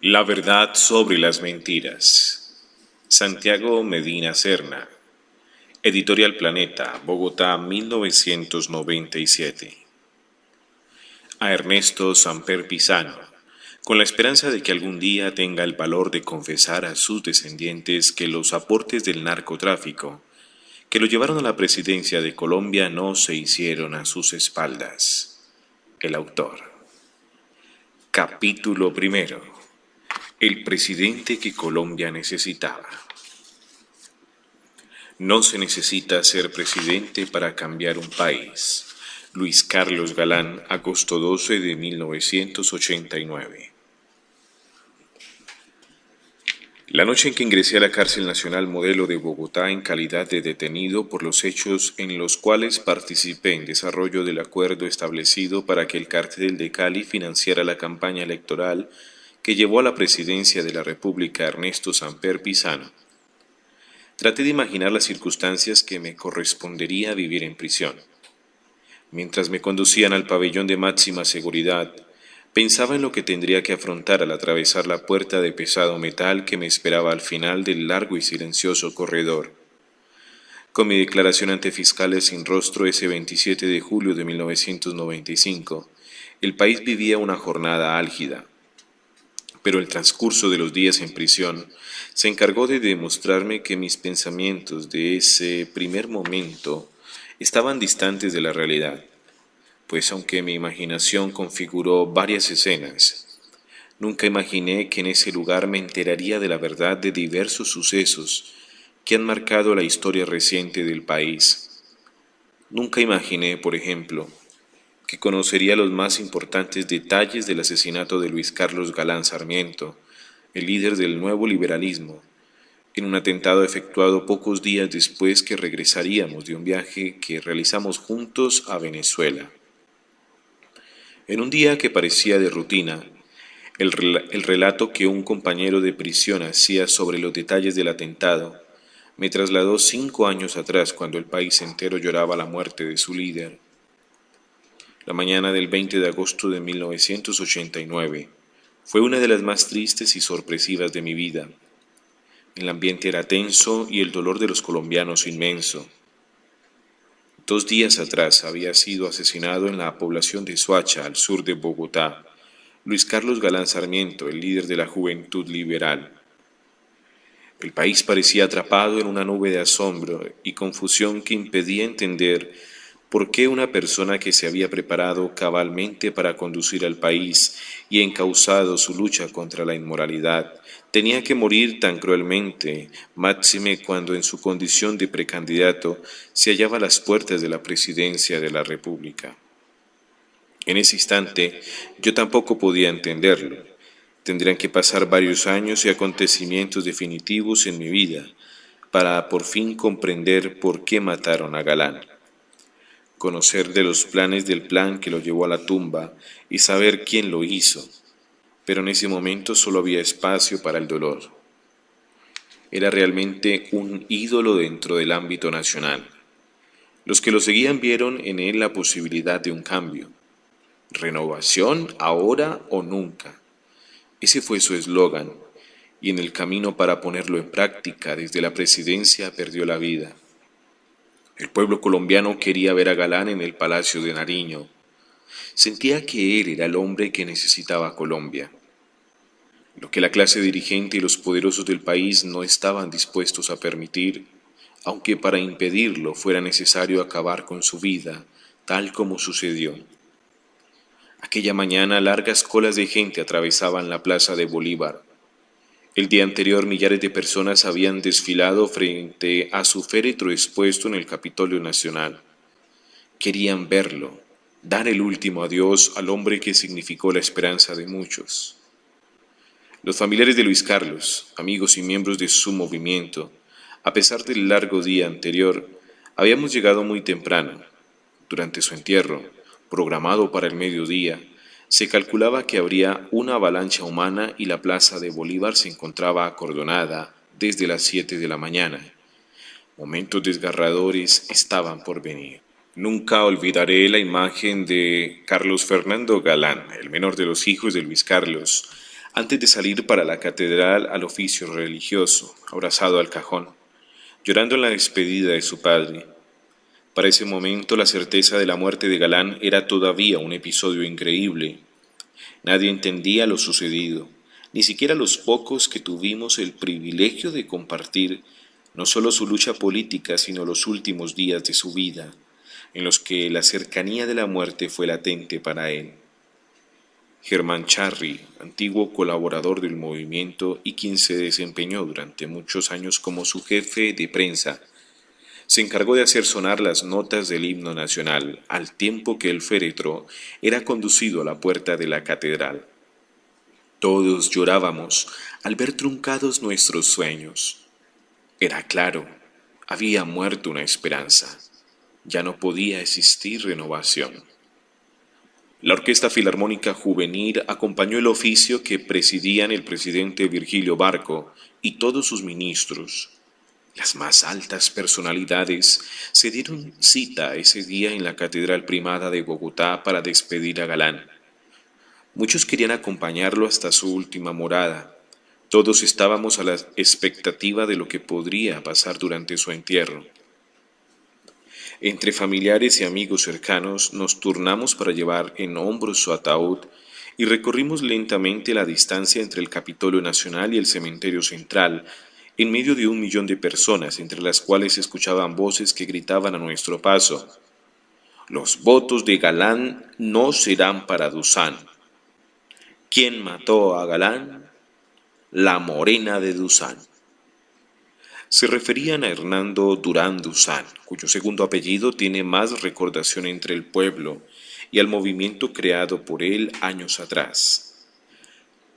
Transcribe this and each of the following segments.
La verdad sobre las mentiras. Santiago Medina Serna. Editorial Planeta, Bogotá, 1997. A Ernesto Samper Pizano, con la esperanza de que algún día tenga el valor de confesar a sus descendientes que los aportes del narcotráfico que lo llevaron a la presidencia de Colombia no se hicieron a sus espaldas. El autor. Capítulo primero. El presidente que Colombia necesitaba. No se necesita ser presidente para cambiar un país. Luis Carlos Galán, agosto 12 de 1989. La noche en que ingresé a la cárcel nacional Modelo de Bogotá en calidad de detenido por los hechos en los cuales participé en desarrollo del acuerdo establecido para que el cártel de Cali financiara la campaña electoral que llevó a la presidencia de la República Ernesto Samper Pizano. Traté de imaginar las circunstancias que me correspondería vivir en prisión. Mientras me conducían al pabellón de máxima seguridad, pensaba en lo que tendría que afrontar al atravesar la puerta de pesado metal que me esperaba al final del largo y silencioso corredor. Con mi declaración ante fiscales sin rostro ese 27 de julio de 1995, el país vivía una jornada álgida. Pero el transcurso de los días en prisión se encargó de demostrarme que mis pensamientos de ese primer momento estaban distantes de la realidad, pues aunque mi imaginación configuró varias escenas, nunca imaginé que en ese lugar me enteraría de la verdad de diversos sucesos que han marcado la historia reciente del país. Nunca imaginé, por ejemplo, que conocería los más importantes detalles del asesinato de Luis Carlos Galán Sarmiento, el líder del nuevo liberalismo, en un atentado efectuado pocos días después que regresaríamos de un viaje que realizamos juntos a Venezuela. En un día que parecía de rutina, el relato que un compañero de prisión hacía sobre los detalles del atentado me trasladó 5 años atrás cuando el país entero lloraba la muerte de su líder. La mañana del 20 de agosto de 1989 fue una de las más tristes y sorpresivas de mi vida. El ambiente era tenso y el dolor de los colombianos inmenso. 2 días atrás había sido asesinado en la población de Soacha, al sur de Bogotá, Luis Carlos Galán Sarmiento, el líder de la Juventud Liberal. El país parecía atrapado en una nube de asombro y confusión que impedía entender por qué una persona que se había preparado cabalmente para conducir al país y encauzado su lucha contra la inmoralidad tenía que morir tan cruelmente, máxime cuando en su condición de precandidato se hallaba a las puertas de la presidencia de la República. En ese instante yo tampoco podía entenderlo. Tendrían que pasar varios años y acontecimientos definitivos en mi vida para por fin comprender por qué mataron a Galán. Conocer de los planes del plan que lo llevó a la tumba y saber quién lo hizo, pero en ese momento solo había espacio para el dolor. Era realmente un ídolo dentro del ámbito nacional. Los que lo seguían vieron en él la posibilidad de un cambio. Renovación ahora o nunca. Ese fue su eslogan, y en el camino para ponerlo en práctica desde la presidencia perdió la vida. El pueblo colombiano quería ver a Galán en el Palacio de Nariño. Sentía que él era el hombre que necesitaba Colombia. Lo que la clase dirigente y los poderosos del país no estaban dispuestos a permitir, aunque para impedirlo fuera necesario acabar con su vida, tal como sucedió. Aquella mañana largas colas de gente atravesaban la plaza de Bolívar. El día anterior millares de personas habían desfilado frente a su féretro expuesto en el Capitolio Nacional. Querían verlo, dar el último adiós al hombre que significó la esperanza de muchos. Los familiares de Luis Carlos, amigos y miembros de su movimiento, a pesar del largo día anterior, habíamos llegado muy temprano. Durante su entierro, programado para el mediodía, se calculaba que habría una avalancha humana y la plaza de Bolívar se encontraba acordonada desde las 7 de la mañana. Momentos desgarradores estaban por venir. Nunca olvidaré la imagen de Carlos Fernando Galán, el menor de los hijos de Luis Carlos, antes de salir para la catedral al oficio religioso, abrazado al cajón, llorando en la despedida de su padre. Para ese momento la certeza de la muerte de Galán era todavía un episodio increíble. Nadie entendía lo sucedido, ni siquiera los pocos que tuvimos el privilegio de compartir no solo su lucha política, sino los últimos días de su vida, en los que la cercanía de la muerte fue latente para él. Germán Charri, antiguo colaborador del movimiento y quien se desempeñó durante muchos años como su jefe de prensa, se encargó de hacer sonar las notas del himno nacional al tiempo que el féretro era conducido a la puerta de la catedral. Todos llorábamos al ver truncados nuestros sueños. Era claro, había muerto una esperanza. Ya no podía existir renovación. La Orquesta Filarmónica Juvenil acompañó el oficio que presidían el presidente Virgilio Barco y todos sus ministros. Las más altas personalidades se dieron cita ese día en la Catedral Primada de Bogotá para despedir a Galán. Muchos querían acompañarlo hasta su última morada. Todos estábamos a la expectativa de lo que podría pasar durante su entierro. Entre familiares y amigos cercanos nos turnamos para llevar en hombros su ataúd y recorrimos lentamente la distancia entre el Capitolio Nacional y el Cementerio Central, en medio de 1 millón de personas, entre las cuales se escuchaban voces que gritaban a nuestro paso: «Los votos de Galán no serán para Dusan». ¿Quién mató a Galán? La Morena de Dusan. Se referían a Hernando Durán Dusan, cuyo segundo apellido tiene más recordación entre el pueblo y al movimiento creado por él años atrás.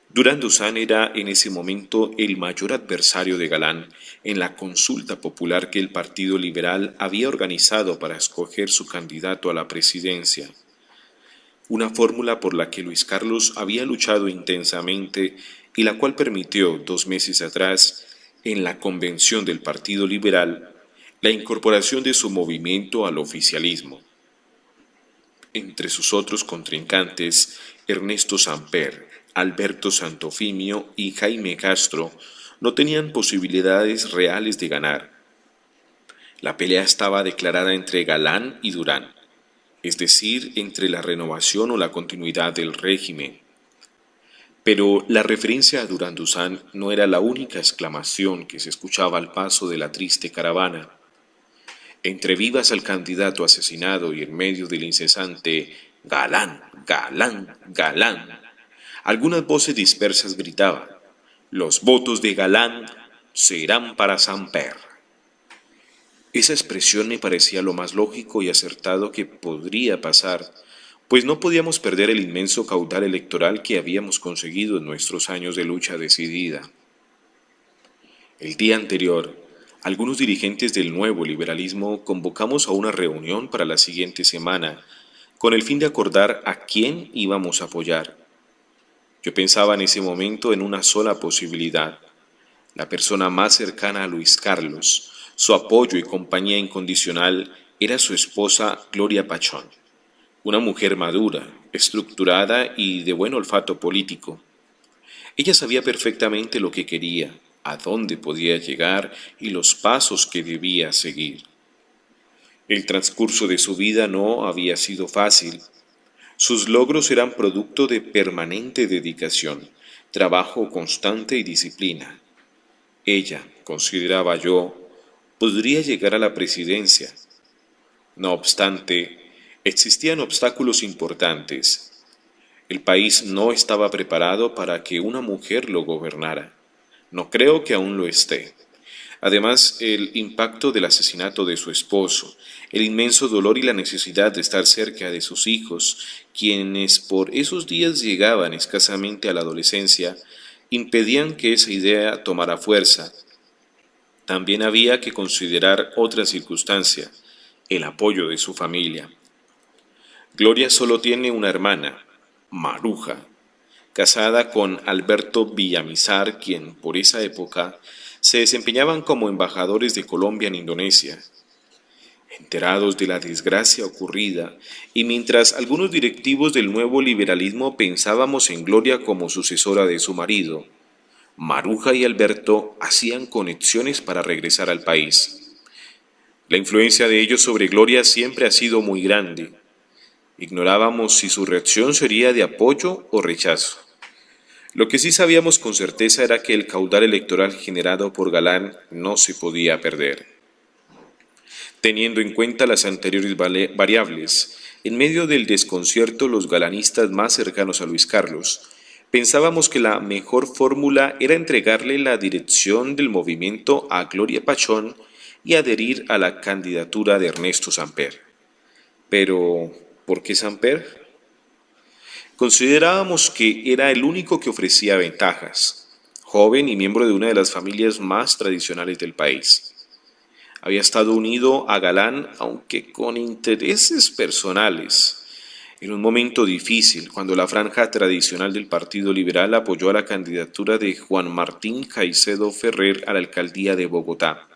Durán Dusan era en ese momento el mayor adversario de Galán en la consulta popular que el Partido Liberal había organizado para escoger su candidato a la presidencia. Una fórmula por la que Luis Carlos había luchado intensamente y la cual permitió 2 meses atrás, en la convención del Partido Liberal, la incorporación de su movimiento al oficialismo. Entre sus otros contrincantes, Ernesto Samper, Alberto Santofimio y Jaime Castro no tenían posibilidades reales de ganar. La pelea estaba declarada entre Galán y Durán, es decir, entre la renovación o la continuidad del régimen. Pero la referencia a Durán Dusan no era la única exclamación que se escuchaba al paso de la triste caravana. Entre vivas al candidato asesinado y en medio del incesante «Galán, Galán, Galán», algunas voces dispersas gritaban: «Los votos de Galán serán para Samper». Esa expresión me parecía lo más lógico y acertado que podría pasar, pues no podíamos perder el inmenso caudal electoral que habíamos conseguido en nuestros años de lucha decidida. El día anterior, algunos dirigentes del nuevo liberalismo convocamos a una reunión para la siguiente semana, con el fin de acordar a quién íbamos a apoyar. Yo pensaba en ese momento en una sola posibilidad: la persona más cercana a Luis Carlos, su apoyo y compañía incondicional, era su esposa Gloria Pachón, una mujer madura, estructurada y de buen olfato político. Ella sabía perfectamente lo que quería, a dónde podía llegar y los pasos que debía seguir. El transcurso de su vida no había sido fácil. Sus logros eran producto de permanente dedicación, trabajo constante y disciplina. Ella, consideraba yo, podría llegar a la presidencia. No obstante, existían obstáculos importantes. El país no estaba preparado para que una mujer lo gobernara. No creo que aún lo esté. Además, el impacto del asesinato de su esposo, el inmenso dolor y la necesidad de estar cerca de sus hijos, quienes por esos días llegaban escasamente a la adolescencia, impedían que esa idea tomara fuerza. También había que considerar otra circunstancia: el apoyo de su familia. Gloria solo tiene una hermana, Maruja, casada con Alberto Villamizar, quien por esa época se desempeñaban como embajadores de Colombia en Indonesia. Enterados de la desgracia ocurrida, y mientras algunos directivos del nuevo liberalismo pensábamos en Gloria como sucesora de su marido, Maruja y Alberto hacían conexiones para regresar al país. La influencia de ellos sobre Gloria siempre ha sido muy grande. Ignorábamos si su reacción sería de apoyo o rechazo. Lo que sí sabíamos con certeza era que el caudal electoral generado por Galán no se podía perder. Teniendo en cuenta las anteriores variables, en medio del desconcierto los galanistas más cercanos a Luis Carlos, pensábamos que la mejor fórmula era entregarle la dirección del movimiento a Gloria Pachón y adherir a la candidatura de Ernesto Samper. Pero, ¿por qué Samper? Considerábamos que era el único que ofrecía ventajas, joven y miembro de una de las familias más tradicionales del país. Había estado unido a Galán, aunque con intereses personales, en un momento difícil, cuando la franja tradicional del Partido Liberal apoyó a la candidatura de Juan Martín Caicedo Ferrer a la alcaldía de Bogotá.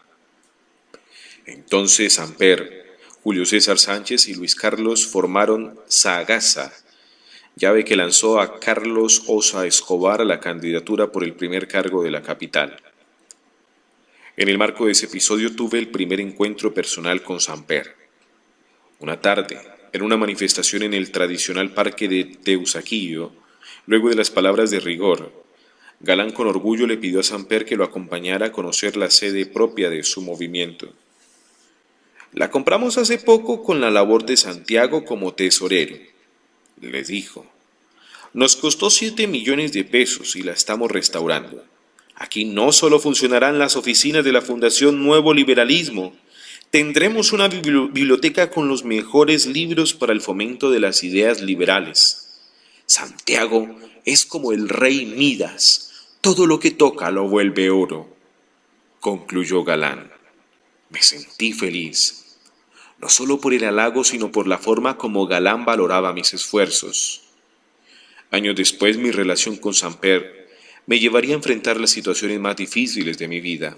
Entonces Samper, Julio César Sánchez y Luis Carlos formaron Sagasa, llave que lanzó a Carlos Osa Escobar a la candidatura por el primer cargo de la capital. En el marco de ese episodio tuve el primer encuentro personal con Samper. Una tarde, en una manifestación en el tradicional parque de Teusaquillo, luego de las palabras de rigor, Galán con orgullo le pidió a Samper que lo acompañara a conocer la sede propia de su movimiento. La compramos hace poco con la labor de Santiago como tesorero, le dijo. Nos costó 7 millones de pesos y la estamos restaurando. Aquí no solo funcionarán las oficinas de la Fundación Nuevo Liberalismo, tendremos una biblioteca con los mejores libros para el fomento de las ideas liberales. Santiago es como el rey Midas, todo lo que toca lo vuelve oro, concluyó Galán. Me sentí feliz, no solo por el halago, sino por la forma como Galán valoraba mis esfuerzos. Años después, mi relación con Samper me llevaría a enfrentar las situaciones más difíciles de mi vida.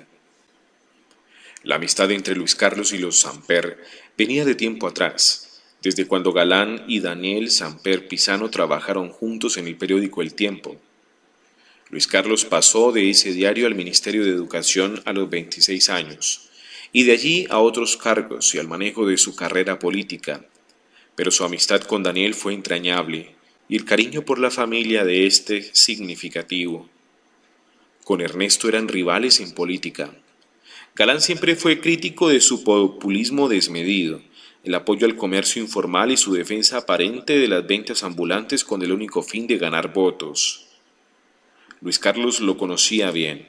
La amistad entre Luis Carlos y los Samper venía de tiempo atrás, desde cuando Galán y Daniel Samper Pisano trabajaron juntos en el periódico El Tiempo. Luis Carlos pasó de ese diario al Ministerio de Educación a los 26 años, y de allí a otros cargos y al manejo de su carrera política, pero su amistad con Daniel fue entrañable, y el cariño por la familia de éste significativo. Con Ernesto eran rivales en política. Galán siempre fue crítico de su populismo desmedido, el apoyo al comercio informal y su defensa aparente de las ventas ambulantes con el único fin de ganar votos. Luis Carlos lo conocía bien.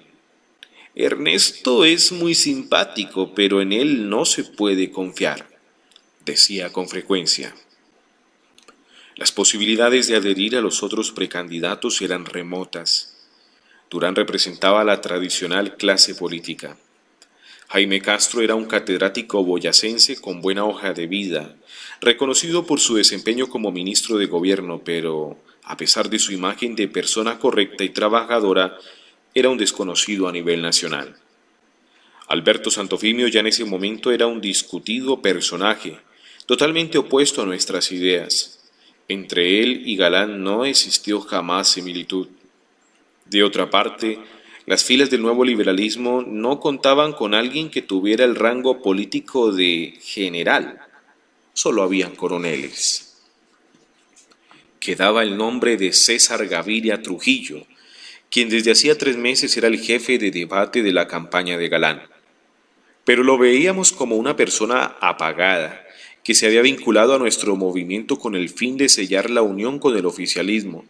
Ernesto es muy simpático, pero en él no se puede confiar, decía con frecuencia. Las posibilidades de adherir a los otros precandidatos eran remotas. Durán representaba a la tradicional clase política. Jaime Castro era un catedrático boyacense con buena hoja de vida, reconocido por su desempeño como ministro de gobierno, pero, a pesar de su imagen de persona correcta y trabajadora, era un desconocido a nivel nacional. Alberto Santofimio ya en ese momento era un discutido personaje, totalmente opuesto a nuestras ideas. Entre él y Galán no existió jamás similitud. De otra parte, las filas del nuevo liberalismo no contaban con alguien que tuviera el rango político de general. Solo habían coroneles. Quedaba el nombre de César Gaviria Trujillo, quien desde hacía 3 meses era el jefe de debate de la campaña de Galán. Pero lo veíamos como una persona apagada, que se había vinculado a nuestro movimiento con el fin de sellar la unión con el oficialismo,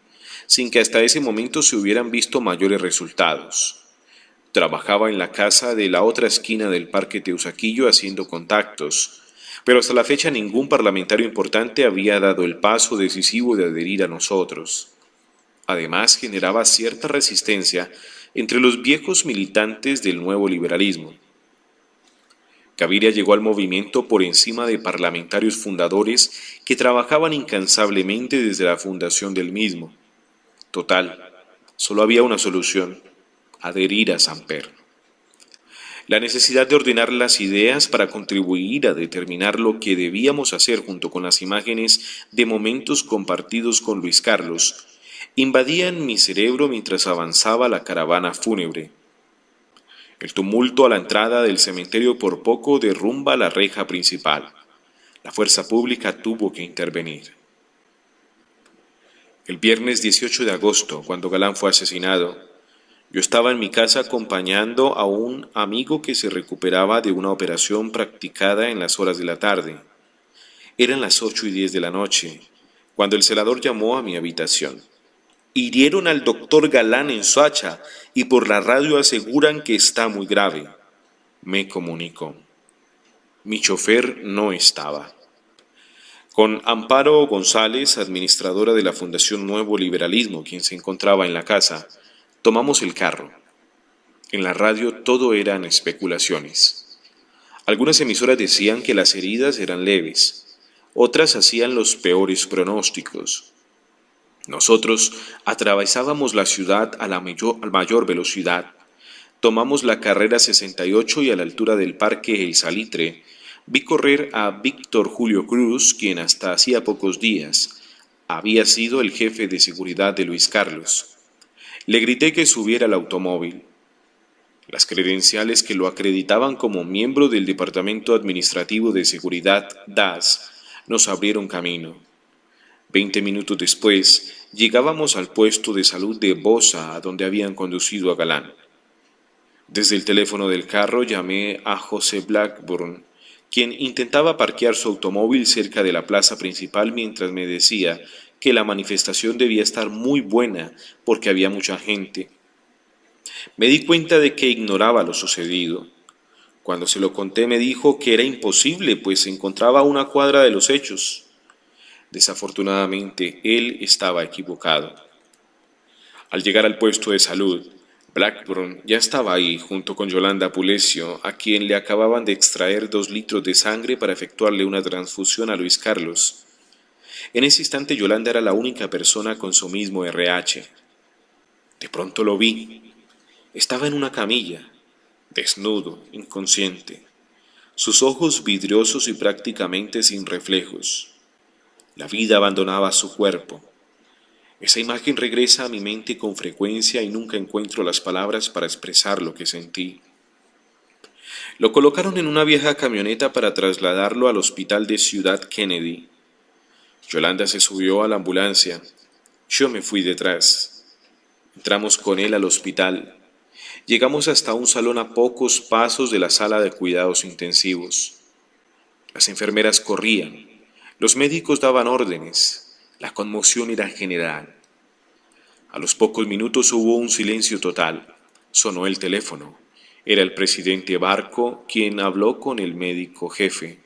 sin que hasta ese momento se hubieran visto mayores resultados. Trabajaba en la casa de la otra esquina del Parque Teusaquillo haciendo contactos, pero hasta la fecha ningún parlamentario importante había dado el paso decisivo de adherir a nosotros. Además, generaba cierta resistencia entre los viejos militantes del nuevo liberalismo. Gaviria llegó al movimiento por encima de parlamentarios fundadores que trabajaban incansablemente desde la fundación del mismo. Total, solo había una solución: adherir a Samper. La necesidad de ordenar las ideas para contribuir a determinar lo que debíamos hacer junto con las imágenes de momentos compartidos con Luis Carlos invadían mi cerebro mientras avanzaba la caravana fúnebre. El tumulto a la entrada del cementerio por poco derrumba la reja principal. La fuerza pública tuvo que intervenir. El viernes 18 de agosto, cuando Galán fue asesinado, yo estaba en mi casa acompañando a un amigo que se recuperaba de una operación practicada en las horas de la tarde. Eran las 8:10 de la noche, cuando el celador llamó a mi habitación. Hirieron al doctor Galán en Soacha y por la radio aseguran que está muy grave. Me comunicó. Mi chofer no estaba. Con Amparo González, administradora de la Fundación Nuevo Liberalismo, quien se encontraba en la casa, tomamos el carro. En la radio todo eran especulaciones. Algunas emisoras decían que las heridas eran leves, otras hacían los peores pronósticos. Nosotros atravesábamos la ciudad a la mayor velocidad. Tomamos la carrera 68 y a la altura del Parque El Salitre vi correr a Víctor Julio Cruz, quien hasta hacía pocos días había sido el jefe de seguridad de Luis Carlos. Le grité que subiera al automóvil. Las credenciales que lo acreditaban como miembro del Departamento Administrativo de Seguridad DAS nos abrieron camino. 20 minutos después, llegábamos al puesto de salud de Bosa, a donde habían conducido a Galán. Desde el teléfono del carro llamé a José Blackburn, quien intentaba parquear su automóvil cerca de la plaza principal mientras me decía que la manifestación debía estar muy buena porque había mucha gente. Me di cuenta de que ignoraba lo sucedido. Cuando se lo conté me dijo que era imposible, pues se encontraba a una cuadra de los hechos. Desafortunadamente, él estaba equivocado. Al llegar al puesto de salud, Blackburn ya estaba ahí junto con Yolanda Pulecio, a quien le acababan de extraer 2 litros de sangre para efectuarle una transfusión a Luis Carlos. En ese instante Yolanda era la única persona con su mismo RH. De pronto lo vi. Estaba en una camilla, desnudo, inconsciente, sus ojos vidriosos y prácticamente sin reflejos. La vida abandonaba su cuerpo. Esa imagen regresa a mi mente con frecuencia y nunca encuentro las palabras para expresar lo que sentí. Lo colocaron en una vieja camioneta para trasladarlo al hospital de Ciudad Kennedy. Yolanda se subió a la ambulancia. Yo me fui detrás. Entramos con él al hospital. Llegamos hasta un salón a pocos pasos de la sala de cuidados intensivos. Las enfermeras corrían. Los médicos daban órdenes. La conmoción era general. A los pocos minutos hubo un silencio total. Sonó el teléfono. Era el presidente Barco quien habló con el médico jefe.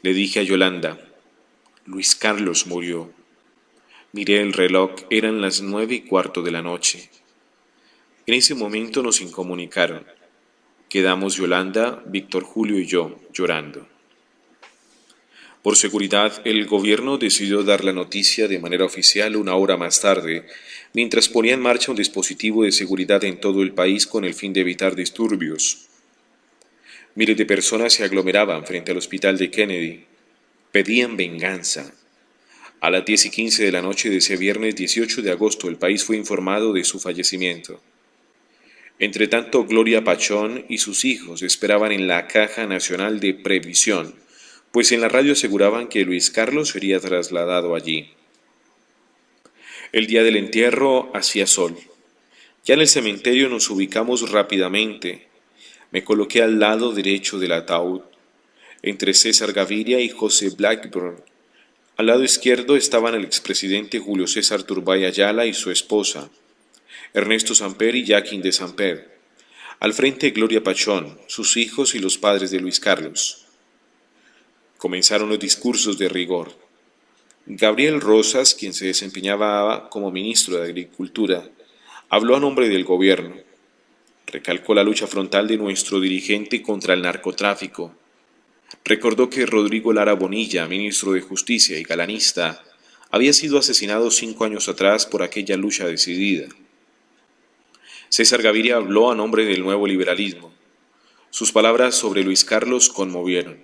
Le dije a Yolanda, Luis Carlos murió. Miré el reloj, eran las 9:15 de la noche. En ese momento nos incomunicaron. Quedamos Yolanda, Víctor Julio y yo llorando. Por seguridad, el gobierno decidió dar la noticia de manera oficial 1 hora más tarde, mientras ponía en marcha un dispositivo de seguridad en todo el país con el fin de evitar disturbios. Miles de personas se aglomeraban frente al hospital de Kennedy. Pedían venganza. A las 10:15 de la noche de ese viernes 18 de agosto el país fue informado de su fallecimiento. Entretanto, Gloria Pachón y sus hijos esperaban en la Caja Nacional de Previsión, pues en la radio aseguraban que Luis Carlos sería trasladado allí. El día del entierro hacía sol. Ya en el cementerio nos ubicamos rápidamente. Me coloqué al lado derecho del ataúd, entre César Gaviria y José Blackburn. Al lado izquierdo estaban el expresidente Julio César Turbay Ayala y su esposa, Ernesto Samper y Jacquín de Samper. Al frente Gloria Pachón, sus hijos y los padres de Luis Carlos. Comenzaron los discursos de rigor. Gabriel Rosas, quien se desempeñaba como ministro de Agricultura, habló a nombre del gobierno. Recalcó la lucha frontal de nuestro dirigente contra el narcotráfico. Recordó que Rodrigo Lara Bonilla, ministro de Justicia y galanista, había sido asesinado 5 años atrás por aquella lucha decidida. César Gaviria habló a nombre del Nuevo Liberalismo. Sus palabras sobre Luis Carlos conmovieron.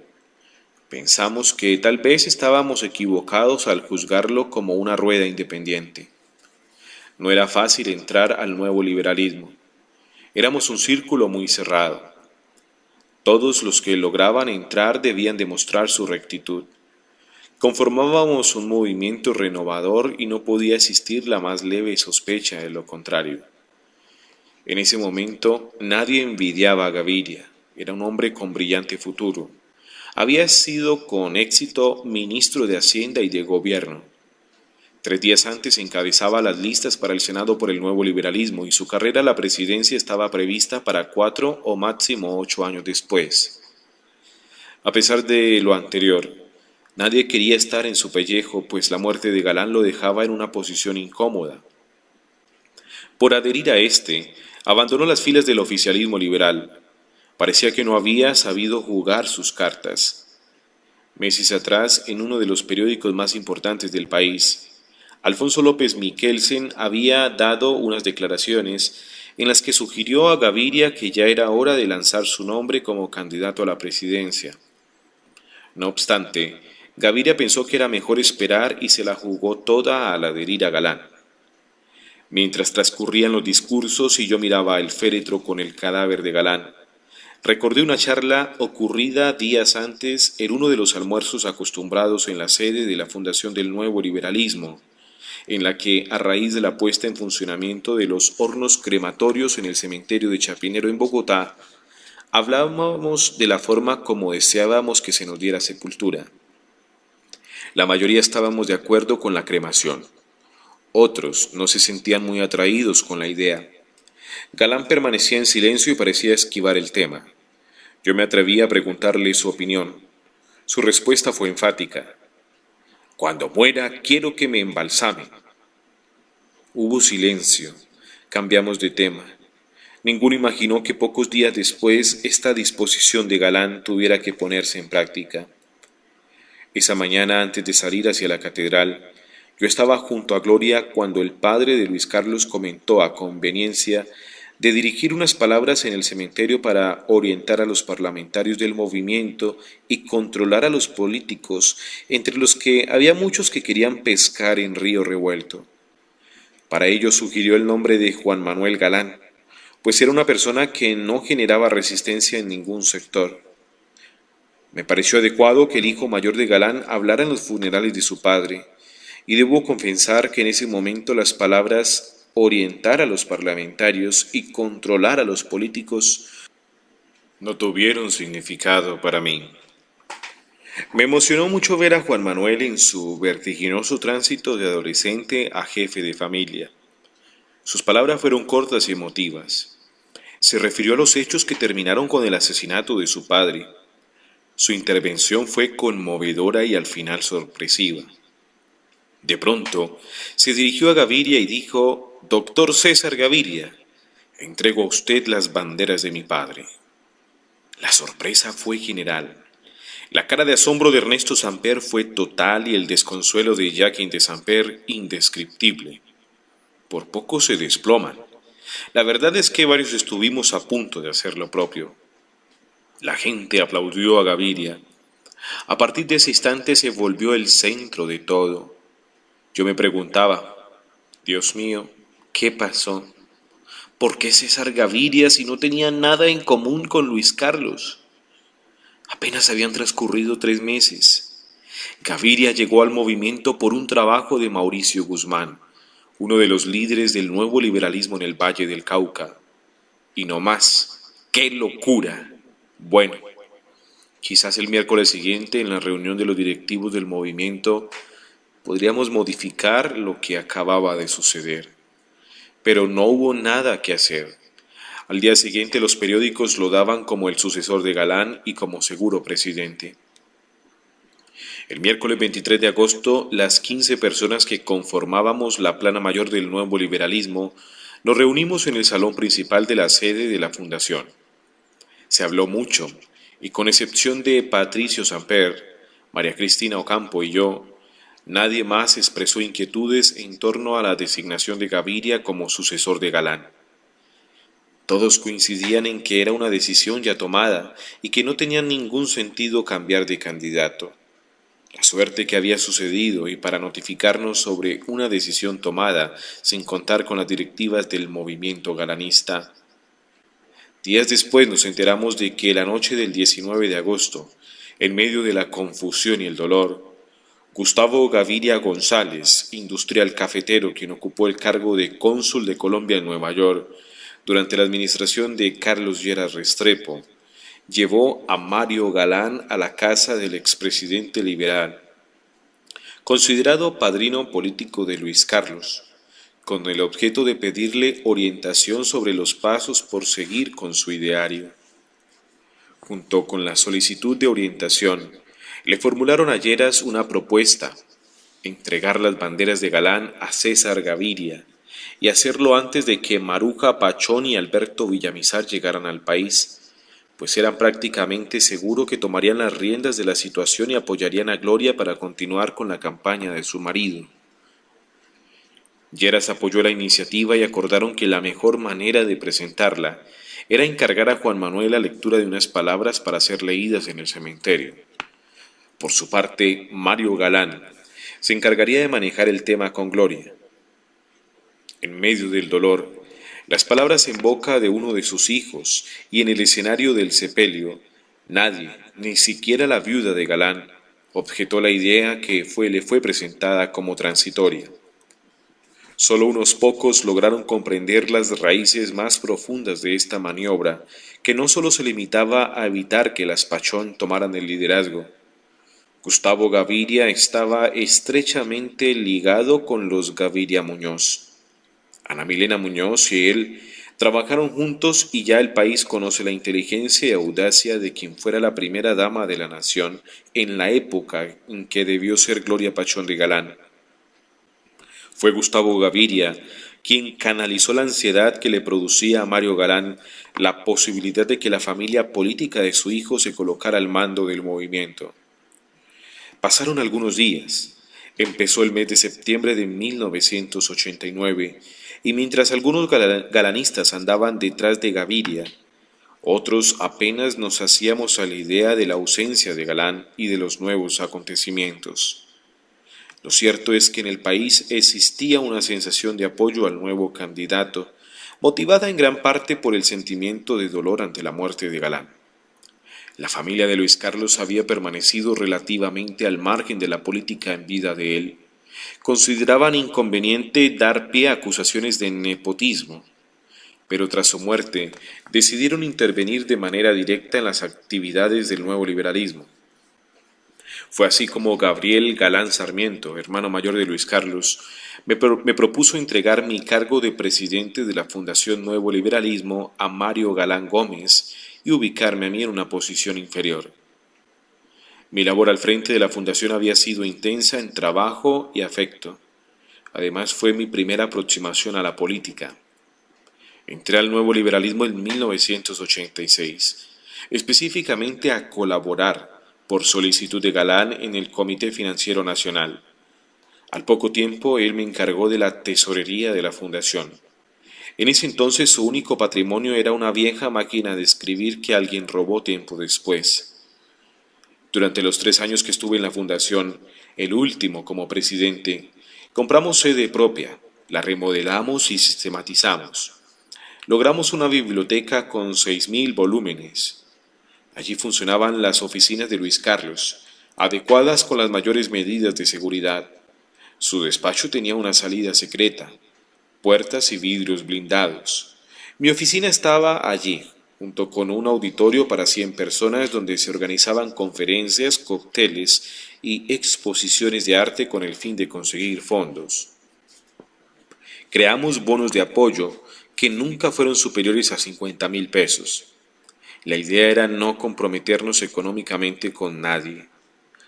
Pensamos que tal vez estábamos equivocados al juzgarlo como una rueda independiente. No era fácil entrar al nuevo liberalismo. Éramos un círculo muy cerrado. Todos los que lograban entrar debían demostrar su rectitud. Conformábamos un movimiento renovador y no podía existir la más leve sospecha de lo contrario. En ese momento nadie envidiaba a Gaviria. Era un hombre con brillante futuro. Había sido con éxito ministro de Hacienda y de Gobierno. 3 días antes encabezaba las listas para el Senado por el nuevo liberalismo y su carrera a la presidencia estaba prevista para 4 o máximo 8 años después. A pesar de lo anterior, nadie quería estar en su pellejo, pues la muerte de Galán lo dejaba en una posición incómoda. Por adherir a este, abandonó las filas del oficialismo liberal. Parecía que no había sabido jugar sus cartas. Meses atrás, en uno de los periódicos más importantes del país, Alfonso López Miquelsen había dado unas declaraciones en las que sugirió a Gaviria que ya era hora de lanzar su nombre como candidato a la presidencia. No obstante, Gaviria pensó que era mejor esperar y se la jugó toda al adherir a Galán. Mientras transcurrían los discursos y yo miraba el féretro con el cadáver de Galán, recordé una charla ocurrida días antes en uno de los almuerzos acostumbrados en la sede de la Fundación del Nuevo Liberalismo, en la que, a raíz de la puesta en funcionamiento de los hornos crematorios en el cementerio de Chapinero en Bogotá, hablábamos de la forma como deseábamos que se nos diera sepultura. La mayoría estábamos de acuerdo con la cremación. Otros no se sentían muy atraídos con la idea. Galán permanecía en silencio y parecía esquivar el tema. Yo me atreví a preguntarle su opinión. Su respuesta fue enfática. Cuando muera, quiero que me embalsamen. Hubo silencio. Cambiamos de tema. Ninguno imaginó que pocos días después esta disposición de Galán tuviera que ponerse en práctica. Esa mañana, antes de salir hacia la catedral, yo estaba junto a Gloria cuando el padre de Luis Carlos comentó a conveniencia de dirigir unas palabras en el cementerio para orientar a los parlamentarios del movimiento y controlar a los políticos, entre los que había muchos que querían pescar en río revuelto. Para ello sugirió el nombre de Juan Manuel Galán, pues era una persona que no generaba resistencia en ningún sector. Me pareció adecuado que el hijo mayor de Galán hablara en los funerales de su padre, y debo confesar que en ese momento las palabras orientar a los parlamentarios y controlar a los políticos no tuvieron significado para mí. Me emocionó mucho ver a Juan Manuel en su vertiginoso tránsito de adolescente a jefe de familia. Sus palabras fueron cortas y emotivas. Se refirió a los hechos que terminaron con el asesinato de su padre. Su intervención fue conmovedora y al final sorpresiva. De pronto, se dirigió a Gaviria y dijo: «Doctor César Gaviria, entrego a usted las banderas de mi padre». La sorpresa fue general. La cara de asombro de Ernesto Samper fue total y el desconsuelo de Jacquín de Samper indescriptible. Por poco se desploman. La verdad es que varios estuvimos a punto de hacer lo propio. La gente aplaudió a Gaviria. A partir de ese instante se volvió el centro de todo. Yo me preguntaba, Dios mío, ¿qué pasó? ¿Por qué César Gaviria si no tenía nada en común con Luis Carlos? Apenas habían transcurrido 3 meses. Gaviria llegó al movimiento por un trabajo de Mauricio Guzmán, uno de los líderes del nuevo liberalismo en el Valle del Cauca. Y no más. ¡Qué locura! Bueno, quizás el miércoles siguiente, en la reunión de los directivos del movimiento, podríamos modificar lo que acababa de suceder. Pero no hubo nada que hacer. Al día siguiente los periódicos lo daban como el sucesor de Galán y como seguro presidente. El miércoles 23 de agosto, las 15 personas que conformábamos la plana mayor del nuevo liberalismo nos reunimos en el salón principal de la sede de la fundación. Se habló mucho, y con excepción de Patricio Samper, María Cristina Ocampo y yo, nadie más expresó inquietudes en torno a la designación de Gaviria como sucesor de Galán. Todos coincidían en que era una decisión ya tomada y que no tenía ningún sentido cambiar de candidato. La suerte que había sucedido y para notificarnos sobre una decisión tomada sin contar con las directivas del movimiento galanista. Días después nos enteramos de que la noche del 19 de agosto, en medio de la confusión y el dolor, Gustavo Gaviria González, industrial cafetero quien ocupó el cargo de cónsul de Colombia en Nueva York durante la administración de Carlos Lleras Restrepo, llevó a Mario Galán a la casa del expresidente liberal, considerado padrino político de Luis Carlos, con el objeto de pedirle orientación sobre los pasos por seguir con su ideario. Junto con la solicitud de orientación, le formularon a Lleras una propuesta: entregar las banderas de Galán a César Gaviria y hacerlo antes de que Maruja Pachón y Alberto Villamizar llegaran al país, pues eran prácticamente seguro que tomarían las riendas de la situación y apoyarían a Gloria para continuar con la campaña de su marido. Lleras apoyó la iniciativa y acordaron que la mejor manera de presentarla era encargar a Juan Manuel la lectura de unas palabras para ser leídas en el cementerio. Por su parte, Mario Galán se encargaría de manejar el tema con Gloria. En medio del dolor, las palabras en boca de uno de sus hijos y en el escenario del sepelio, nadie, ni siquiera la viuda de Galán, objetó la idea que le fue presentada como transitoria. Solo unos pocos lograron comprender las raíces más profundas de esta maniobra, que no solo se limitaba a evitar que las Pachón tomaran el liderazgo. Gustavo Gaviria estaba estrechamente ligado con los Gaviria Muñoz. Ana Milena Muñoz y él trabajaron juntos y ya el país conoce la inteligencia y audacia de quien fuera la primera dama de la nación en la época en que debió ser Gloria Pachón de Galán. Fue Gustavo Gaviria quien canalizó la ansiedad que le producía a Mario Galán la posibilidad de que la familia política de su hijo se colocara al mando del movimiento. Pasaron algunos días. Empezó el mes de septiembre de 1989 y mientras algunos galanistas andaban detrás de Gaviria, otros apenas nos hacíamos a la idea de la ausencia de Galán y de los nuevos acontecimientos. Lo cierto es que en el país existía una sensación de apoyo al nuevo candidato, motivada en gran parte por el sentimiento de dolor ante la muerte de Galán. La familia de Luis Carlos había permanecido relativamente al margen de la política en vida de él. Consideraban inconveniente dar pie a acusaciones de nepotismo, pero tras su muerte decidieron intervenir de manera directa en las actividades del nuevo liberalismo. Fue así como Gabriel Galán Sarmiento, hermano mayor de Luis Carlos, me propuso entregar mi cargo de presidente de la Fundación Nuevo Liberalismo a Mario Galán Gómez y ubicarme a mí en una posición inferior. Mi labor al frente de la fundación había sido intensa en trabajo y afecto. Además fue mi primera aproximación a la política. Entré al nuevo liberalismo en 1986, específicamente a colaborar, por solicitud de Galán, en el Comité Financiero Nacional. Al poco tiempo él me encargó de la tesorería de la fundación. En ese entonces su único patrimonio era una vieja máquina de escribir que alguien robó tiempo después. Durante los 3 años que estuve en la fundación, el último como presidente, compramos sede propia, la remodelamos y sistematizamos. Logramos una biblioteca con 6.000 volúmenes. Allí funcionaban las oficinas de Luis Carlos, adecuadas con las mayores medidas de seguridad. Su despacho tenía una salida secreta, puertas y vidrios blindados. Mi oficina estaba allí, junto con un auditorio para 100 personas donde se organizaban conferencias, cócteles y exposiciones de arte con el fin de conseguir fondos. Creamos bonos de apoyo que nunca fueron superiores a 50.000 pesos. La idea era no comprometernos económicamente con nadie.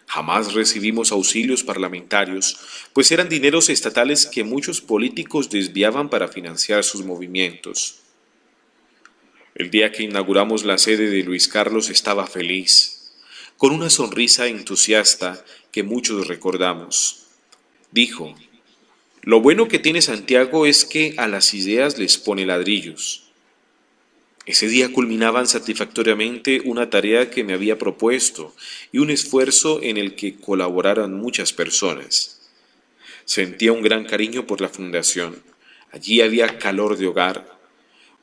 Jamás recibimos auxilios parlamentarios, pues eran dineros estatales que muchos políticos desviaban para financiar sus movimientos. El día que inauguramos la sede de Luis Carlos estaba feliz, con una sonrisa entusiasta que muchos recordamos. Dijo: «Lo bueno que tiene Santiago es que a las ideas les pone ladrillos». Ese día culminaban satisfactoriamente una tarea que me había propuesto y un esfuerzo en el que colaboraron muchas personas. Sentía un gran cariño por la fundación. Allí había calor de hogar.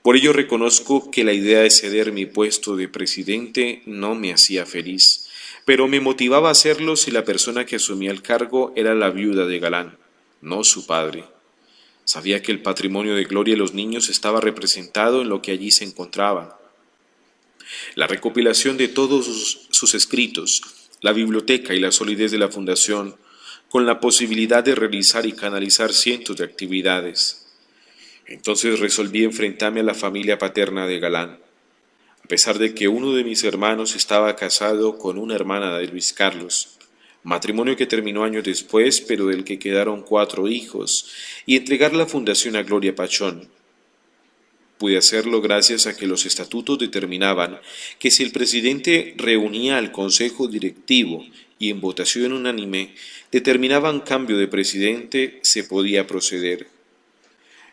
Por ello reconozco que la idea de ceder mi puesto de presidente no me hacía feliz, pero me motivaba a hacerlo si la persona que asumía el cargo era la viuda de Galán, no su padre. Sabía que el patrimonio de Gloria y los niños estaba representado en lo que allí se encontraba. La recopilación de todos sus escritos, la biblioteca y la solidez de la fundación, con la posibilidad de realizar y canalizar cientos de actividades. Entonces resolví enfrentarme a la familia paterna de Galán. A pesar de que uno de mis hermanos estaba casado con una hermana de Luis Carlos, matrimonio que terminó años después, pero del que quedaron 4 hijos, y entregar la fundación a Gloria Pachón. Pude hacerlo gracias a que los estatutos determinaban que si el presidente reunía al consejo directivo y en votación unánime determinaban cambio de presidente, se podía proceder.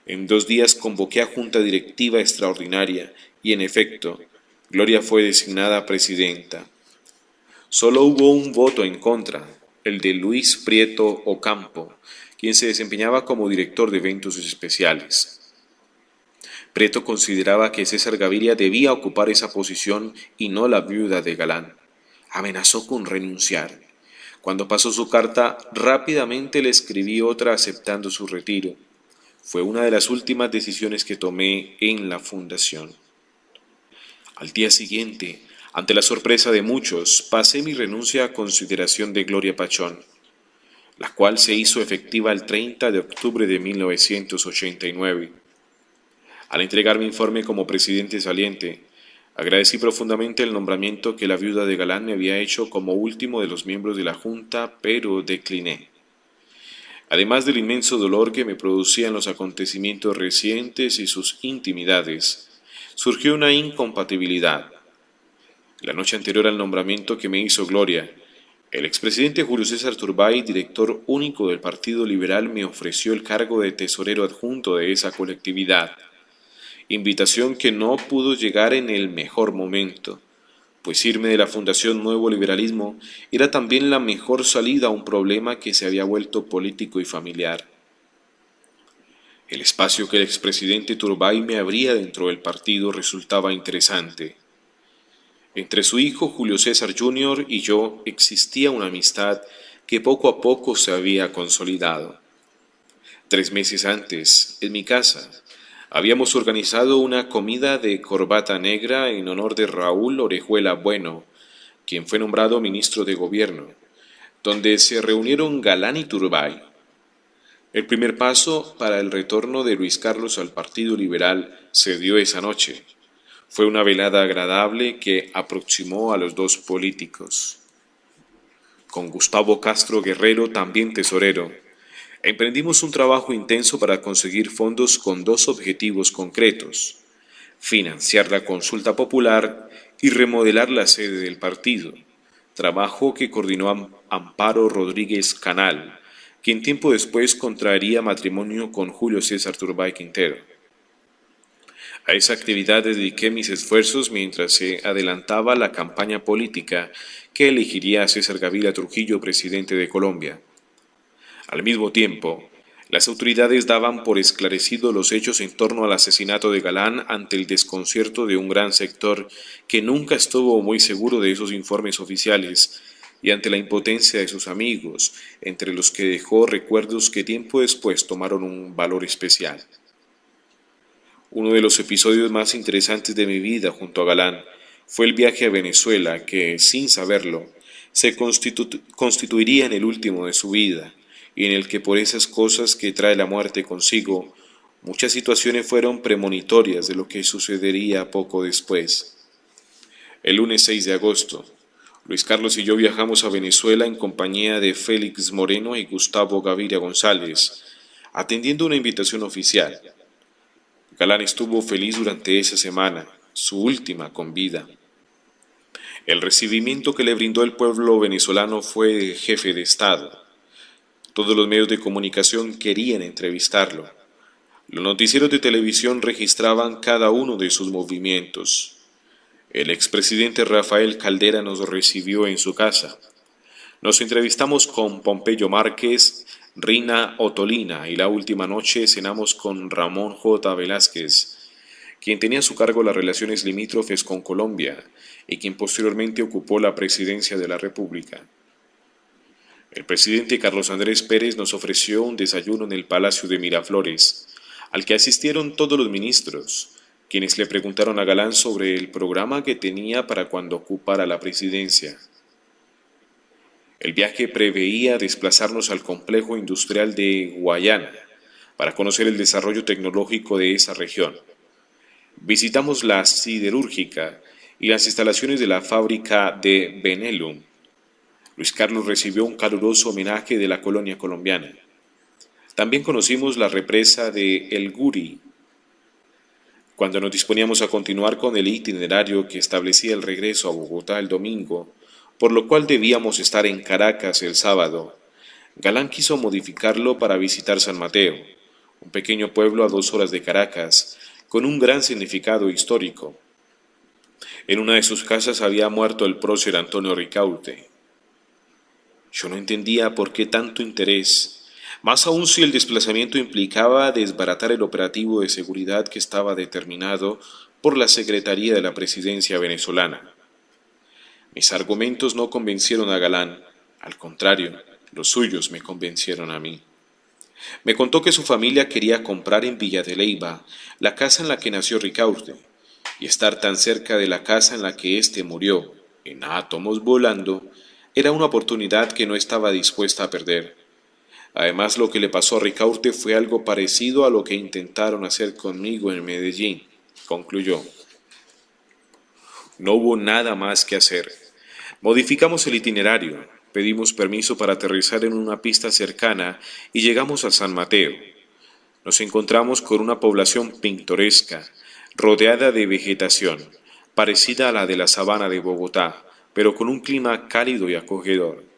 En 2 días convoqué a junta directiva extraordinaria y, en efecto, Gloria fue designada presidenta. Solo hubo un voto en contra, el de Luis Prieto Ocampo, quien se desempeñaba como director de eventos especiales. Prieto consideraba que César Gaviria debía ocupar esa posición y no la viuda de Galán. Amenazó con renunciar. Cuando pasó su carta, rápidamente le escribí otra aceptando su retiro. Fue una de las últimas decisiones que tomé en la fundación. Al día siguiente, ante la sorpresa de muchos, pasé mi renuncia a consideración de Gloria Pachón, la cual se hizo efectiva el 30 de octubre de 1989. Al entregar mi informe como presidente saliente, agradecí profundamente el nombramiento que la viuda de Galán me había hecho como último de los miembros de la Junta, pero decliné. Además del inmenso dolor que me producían los acontecimientos recientes y sus intimidades, surgió una incompatibilidad. La noche anterior al nombramiento que me hizo Gloria, el expresidente Julio César Turbay, director único del Partido Liberal, me ofreció el cargo de tesorero adjunto de esa colectividad, invitación que no pudo llegar en el mejor momento, pues irme de la Fundación Nuevo Liberalismo era también la mejor salida a un problema que se había vuelto político y familiar. El espacio que el expresidente Turbay me abría dentro del partido resultaba interesante. Entre su hijo Julio César Jr. y yo existía una amistad que poco a poco se había consolidado. 3 meses antes, en mi casa, habíamos organizado una comida de corbata negra en honor de Raúl Orejuela Bueno, quien fue nombrado ministro de Gobierno, donde se reunieron Galán y Turbay. El primer paso para el retorno de Luis Carlos al Partido Liberal se dio esa noche. Fue una velada agradable que aproximó a los dos políticos. Con Gustavo Castro Guerrero, también tesorero, emprendimos un trabajo intenso para conseguir fondos con 2 objetivos concretos: financiar la consulta popular y remodelar la sede del partido, trabajo que coordinó Amparo Rodríguez Canal, quien tiempo después contraería matrimonio con Julio César Turbay Quintero. A esa actividad dediqué mis esfuerzos mientras se adelantaba la campaña política que elegiría a César Gaviria Trujillo presidente de Colombia. Al mismo tiempo, las autoridades daban por esclarecidos los hechos en torno al asesinato de Galán ante el desconcierto de un gran sector que nunca estuvo muy seguro de esos informes oficiales y ante la impotencia de sus amigos, entre los que dejó recuerdos que tiempo después tomaron un valor especial. Uno de los episodios más interesantes de mi vida junto a Galán fue el viaje a Venezuela que, sin saberlo, se constituiría en el último de su vida, y en el que por esas cosas que trae la muerte consigo, muchas situaciones fueron premonitorias de lo que sucedería poco después. El lunes 6 de agosto, Luis Carlos y yo viajamos a Venezuela en compañía de Félix Moreno y Gustavo Gaviria González, atendiendo una invitación oficial. Galán estuvo feliz durante esa semana, su última con vida. El recibimiento que le brindó el pueblo venezolano fue de jefe de Estado. Todos los medios de comunicación querían entrevistarlo. Los noticieros de televisión registraban cada uno de sus movimientos. El expresidente Rafael Caldera nos recibió en su casa. Nos entrevistamos con Pompeyo Márquez, Rina Ottolina y la última noche cenamos con Ramón J. Velázquez, quien tenía a su cargo las relaciones limítrofes con Colombia y quien posteriormente ocupó la presidencia de la República. El presidente Carlos Andrés Pérez nos ofreció un desayuno en el Palacio de Miraflores, al que asistieron todos los ministros, quienes le preguntaron a Galán sobre el programa que tenía para cuando ocupara la presidencia. El viaje preveía desplazarnos al complejo industrial de Guayana para conocer el desarrollo tecnológico de esa región. Visitamos la siderúrgica y las instalaciones de la fábrica de Benelum. Luis Carlos recibió un caluroso homenaje de la colonia colombiana. También conocimos la represa de El Guri. Cuando nos disponíamos a continuar con el itinerario que establecía el regreso a Bogotá el domingo, por lo cual debíamos estar en Caracas el sábado, Galán quiso modificarlo para visitar San Mateo, un pequeño pueblo a 2 horas de Caracas, con un gran significado histórico. En una de sus casas había muerto el prócer Antonio Ricaurte. Yo no entendía por qué tanto interés, más aún si el desplazamiento implicaba desbaratar el operativo de seguridad que estaba determinado por la Secretaría de la Presidencia venezolana. Mis argumentos no convencieron a Galán, al contrario, los suyos me convencieron a mí. Me contó que su familia quería comprar en Villa de Leyva la casa en la que nació Ricaurte, y estar tan cerca de la casa en la que éste murió, en átomos volando, era una oportunidad que no estaba dispuesta a perder. Además, lo que le pasó a Ricaurte fue algo parecido a lo que intentaron hacer conmigo en Medellín, concluyó. No hubo nada más que hacer. Modificamos el itinerario, pedimos permiso para aterrizar en una pista cercana y llegamos a San Mateo. Nos encontramos con una población pintoresca, rodeada de vegetación, parecida a la de la sabana de Bogotá, pero con un clima cálido y acogedor.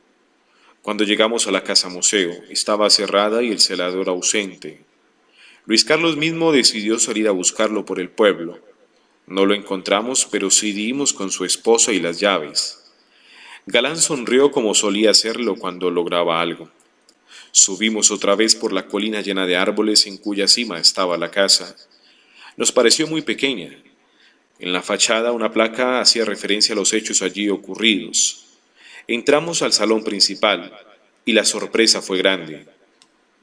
Cuando llegamos a la casa museo, estaba cerrada y el celador ausente. Luis Carlos mismo decidió salir a buscarlo por el pueblo. No lo encontramos, pero sí dimos con su esposa y las llaves. Galán sonrió como solía hacerlo cuando lograba algo. Subimos otra vez por la colina llena de árboles en cuya cima estaba la casa. Nos pareció muy pequeña. En la fachada una placa hacía referencia a los hechos allí ocurridos. Entramos al salón principal y la sorpresa fue grande.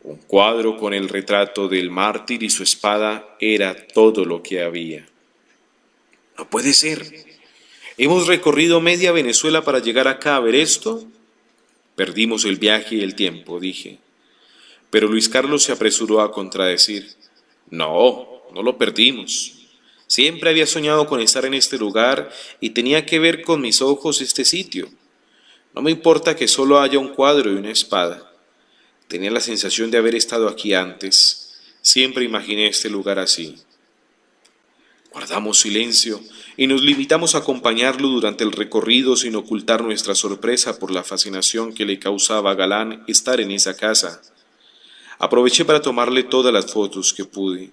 Un cuadro con el retrato del mártir y su espada era todo lo que había. No puede ser. ¿Hemos recorrido media Venezuela para llegar acá a ver esto? Perdimos el viaje y el tiempo, dije. Pero Luis Carlos se apresuró a contradecir. No, no lo perdimos. Siempre había soñado con estar en este lugar y tenía que ver con mis ojos este sitio. No me importa que solo haya un cuadro y una espada. Tenía la sensación de haber estado aquí antes. Siempre imaginé este lugar así. Guardamos silencio y nos limitamos a acompañarlo durante el recorrido sin ocultar nuestra sorpresa por la fascinación que le causaba a Galán estar en esa casa. Aproveché para tomarle todas las fotos que pude.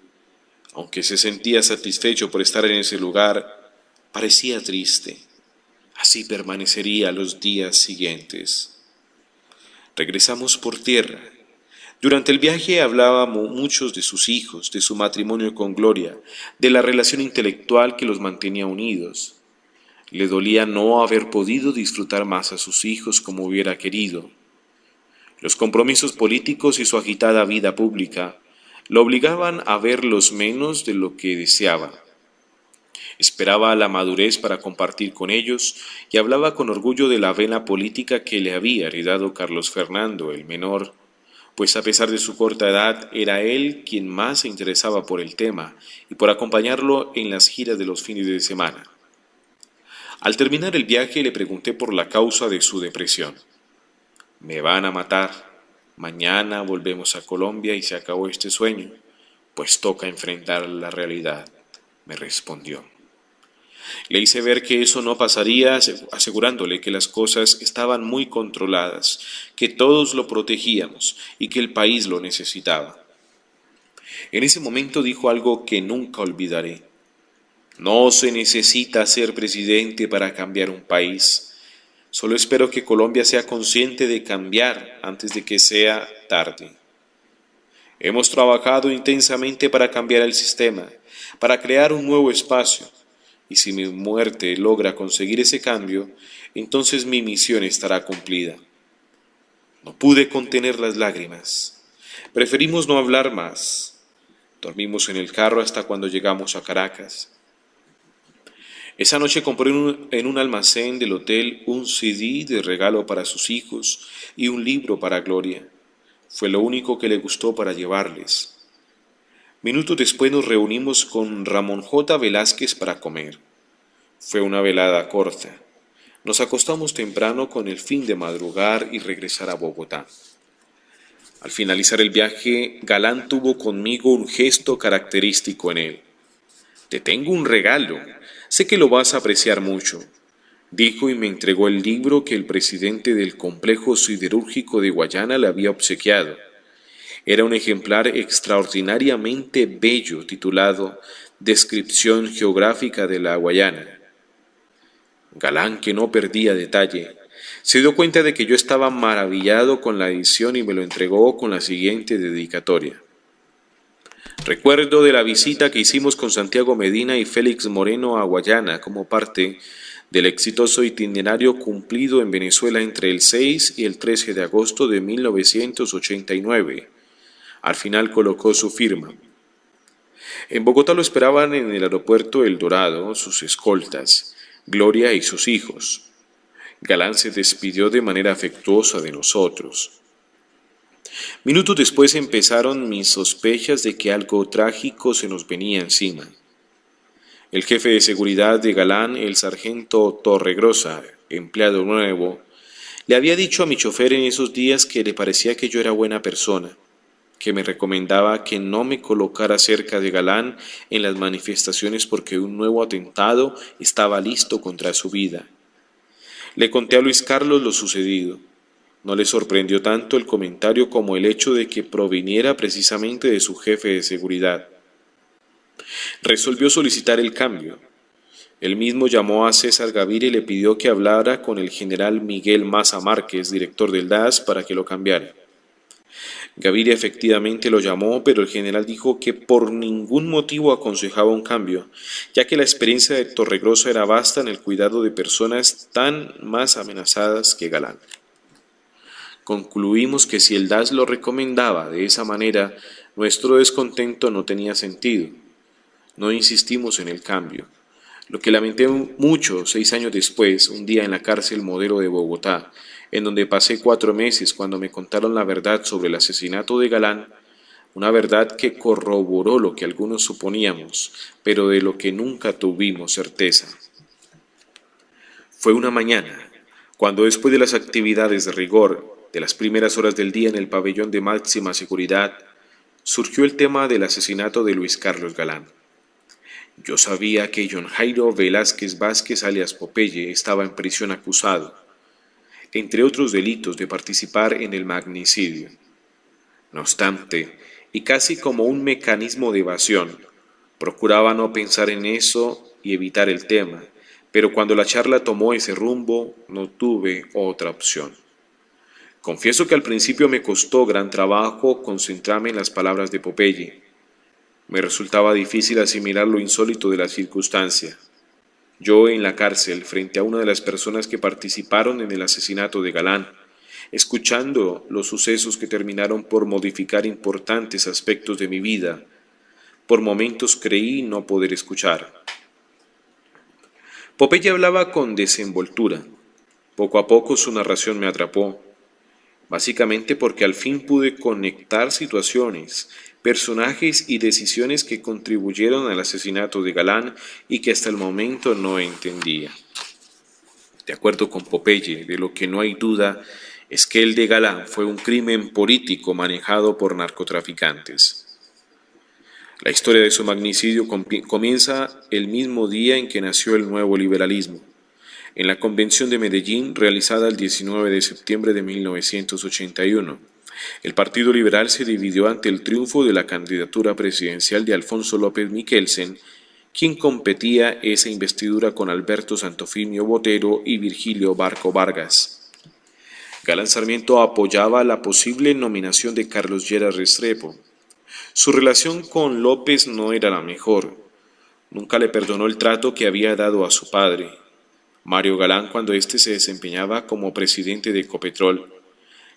Aunque se sentía satisfecho por estar en ese lugar, parecía triste. Así permanecería los días siguientes. Regresamos por tierra. Durante el viaje hablábamos muchos de sus hijos, de su matrimonio con Gloria, de la relación intelectual que los mantenía unidos. Le dolía no haber podido disfrutar más a sus hijos como hubiera querido. Los compromisos políticos y su agitada vida pública lo obligaban a verlos menos de lo que deseaba. Esperaba la madurez para compartir con ellos y hablaba con orgullo de la vena política que le había heredado Carlos Fernando, el menor, pues a pesar de su corta edad era él quien más se interesaba por el tema y por acompañarlo en las giras de los fines de semana. Al terminar el viaje le pregunté por la causa de su depresión. Me van a matar. Mañana volvemos a Colombia y se acabó este sueño, pues toca enfrentar la realidad, me respondió. Le hice ver que eso no pasaría, asegurándole que las cosas estaban muy controladas, que todos lo protegíamos y que el país lo necesitaba. En ese momento dijo algo que nunca olvidaré. No se necesita ser presidente para cambiar un país. Solo espero que Colombia sea consciente de cambiar antes de que sea tarde. Hemos trabajado intensamente para cambiar el sistema, para crear un nuevo espacio, y si mi muerte logra conseguir ese cambio, entonces mi misión estará cumplida. No pude contener las lágrimas. Preferimos no hablar más. Dormimos en el carro hasta cuando llegamos a Caracas. Esa noche compré en un almacén del hotel un CD de regalo para sus hijos y un libro para Gloria. Fue lo único que le gustó para llevarles. Minutos después nos reunimos con Ramón J. Velázquez para comer. Fue una velada corta. Nos acostamos temprano con el fin de madrugar y regresar a Bogotá. Al finalizar el viaje, Galán tuvo conmigo un gesto característico en él. «Te tengo un regalo. Sé que lo vas a apreciar mucho», dijo y me entregó el libro que el presidente del complejo siderúrgico de Guayana le había obsequiado. Era un ejemplar extraordinariamente bello titulado Descripción geográfica de la Guayana. Galán, que no perdía detalle, se dio cuenta de que yo estaba maravillado con la edición y me lo entregó con la siguiente dedicatoria. Recuerdo de la visita que hicimos con Santiago Medina y Félix Moreno a Guayana como parte del exitoso itinerario cumplido en Venezuela entre el 6 y el 13 de agosto de 1989. Al final colocó su firma. En Bogotá lo esperaban en el aeropuerto El Dorado sus escoltas, Gloria y sus hijos. Galán se despidió de manera afectuosa de nosotros. Minutos después empezaron mis sospechas de que algo trágico se nos venía encima. El jefe de seguridad de Galán, el sargento Torregrosa, empleado nuevo, le había dicho a mi chofer en esos días que le parecía que yo era buena persona, que me recomendaba que no me colocara cerca de Galán en las manifestaciones porque un nuevo atentado estaba listo contra su vida. Le conté a Luis Carlos lo sucedido. No le sorprendió tanto el comentario como el hecho de que proviniera precisamente de su jefe de seguridad. Resolvió solicitar el cambio. Él mismo llamó a César Gaviria y le pidió que hablara con el general Miguel Maza Márquez, director del DAS, para que lo cambiara. Gaviria efectivamente lo llamó, pero el general dijo que por ningún motivo aconsejaba un cambio, ya que la experiencia de Torregrosa era vasta en el cuidado de personas tan más amenazadas que Galán. Concluimos que si el DAS lo recomendaba de esa manera, nuestro descontento no tenía sentido. No insistimos en el cambio. Lo que lamenté mucho 6 años después, un día en la cárcel Modelo de Bogotá, en donde pasé 4 meses cuando me contaron la verdad sobre el asesinato de Galán, una verdad que corroboró lo que algunos suponíamos, pero de lo que nunca tuvimos certeza. Fue una mañana, cuando después de las actividades de rigor, de las primeras horas del día en el pabellón de máxima seguridad, surgió el tema del asesinato de Luis Carlos Galán. Yo sabía que John Jairo Velázquez Vázquez alias Popeye estaba en prisión acusado, entre otros delitos, de participar en el magnicidio. No obstante, y casi como un mecanismo de evasión, procuraba no pensar en eso y evitar el tema, pero cuando la charla tomó ese rumbo, no tuve otra opción. Confieso que al principio me costó gran trabajo concentrarme en las palabras de Popeye. Me resultaba difícil asimilar lo insólito de la circunstancia. Yo en la cárcel, frente a una de las personas que participaron en el asesinato de Galán, escuchando los sucesos que terminaron por modificar importantes aspectos de mi vida, por momentos creí no poder escuchar. Popeye hablaba con desenvoltura. Poco a poco su narración me atrapó, básicamente porque al fin pude conectar situaciones, personajes y decisiones que contribuyeron al asesinato de Galán y que hasta el momento no entendía. De acuerdo con Popeye, de lo que no hay duda es que el de Galán fue un crimen político manejado por narcotraficantes. La historia de su magnicidio comienza el mismo día en que nació el nuevo liberalismo, en la Convención de Medellín realizada el 19 de septiembre de 1981, El Partido Liberal se dividió ante el triunfo de la candidatura presidencial de Alfonso López Michelsen, quien competía esa investidura con Alberto Santofimio Botero y Virgilio Barco Vargas. Galán Sarmiento apoyaba la posible nominación de Carlos Lleras Restrepo. Su relación con López no era la mejor. Nunca le perdonó el trato que había dado a su padre, Mario Galán, cuando éste se desempeñaba como presidente de Ecopetrol,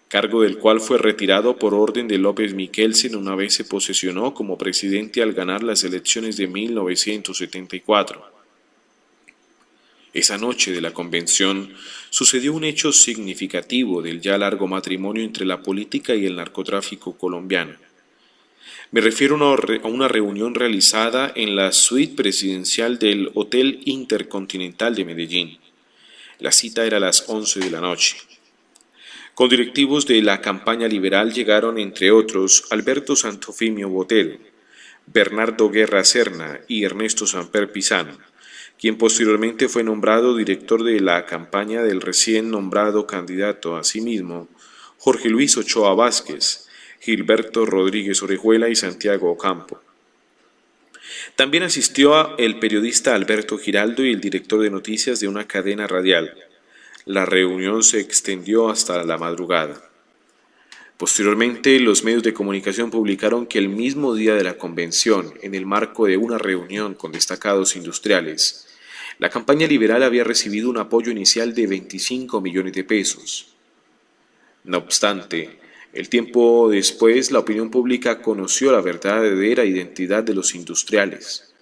cargo del cual fue retirado por orden de López Michelsen una vez se posesionó como presidente al ganar las elecciones de 1974. Esa noche de la convención sucedió un hecho significativo del ya largo matrimonio entre la política y el narcotráfico colombiano. Me refiero a una reunión realizada en la suite presidencial del Hotel Intercontinental de Medellín. La cita era a las 11 de la noche. Con directivos de la campaña liberal llegaron, entre otros, Alberto Santofimio Botero, Bernardo Guerra Serna y Ernesto Samper Pizano, quien posteriormente fue nombrado director de la campaña del recién nombrado candidato a sí mismo, Jorge Luis Ochoa Vázquez, Gilberto Rodríguez Orejuela y Santiago Ocampo. También asistió el periodista Alberto Giraldo y el director de noticias de una cadena radial. La reunión se extendió hasta la madrugada. Posteriormente, los medios de comunicación publicaron que el mismo día de la convención, en el marco de una reunión con destacados industriales, la campaña liberal había recibido un apoyo inicial de 25 millones de pesos. No obstante, el tiempo después, la opinión pública conoció la verdadera identidad de los industriales.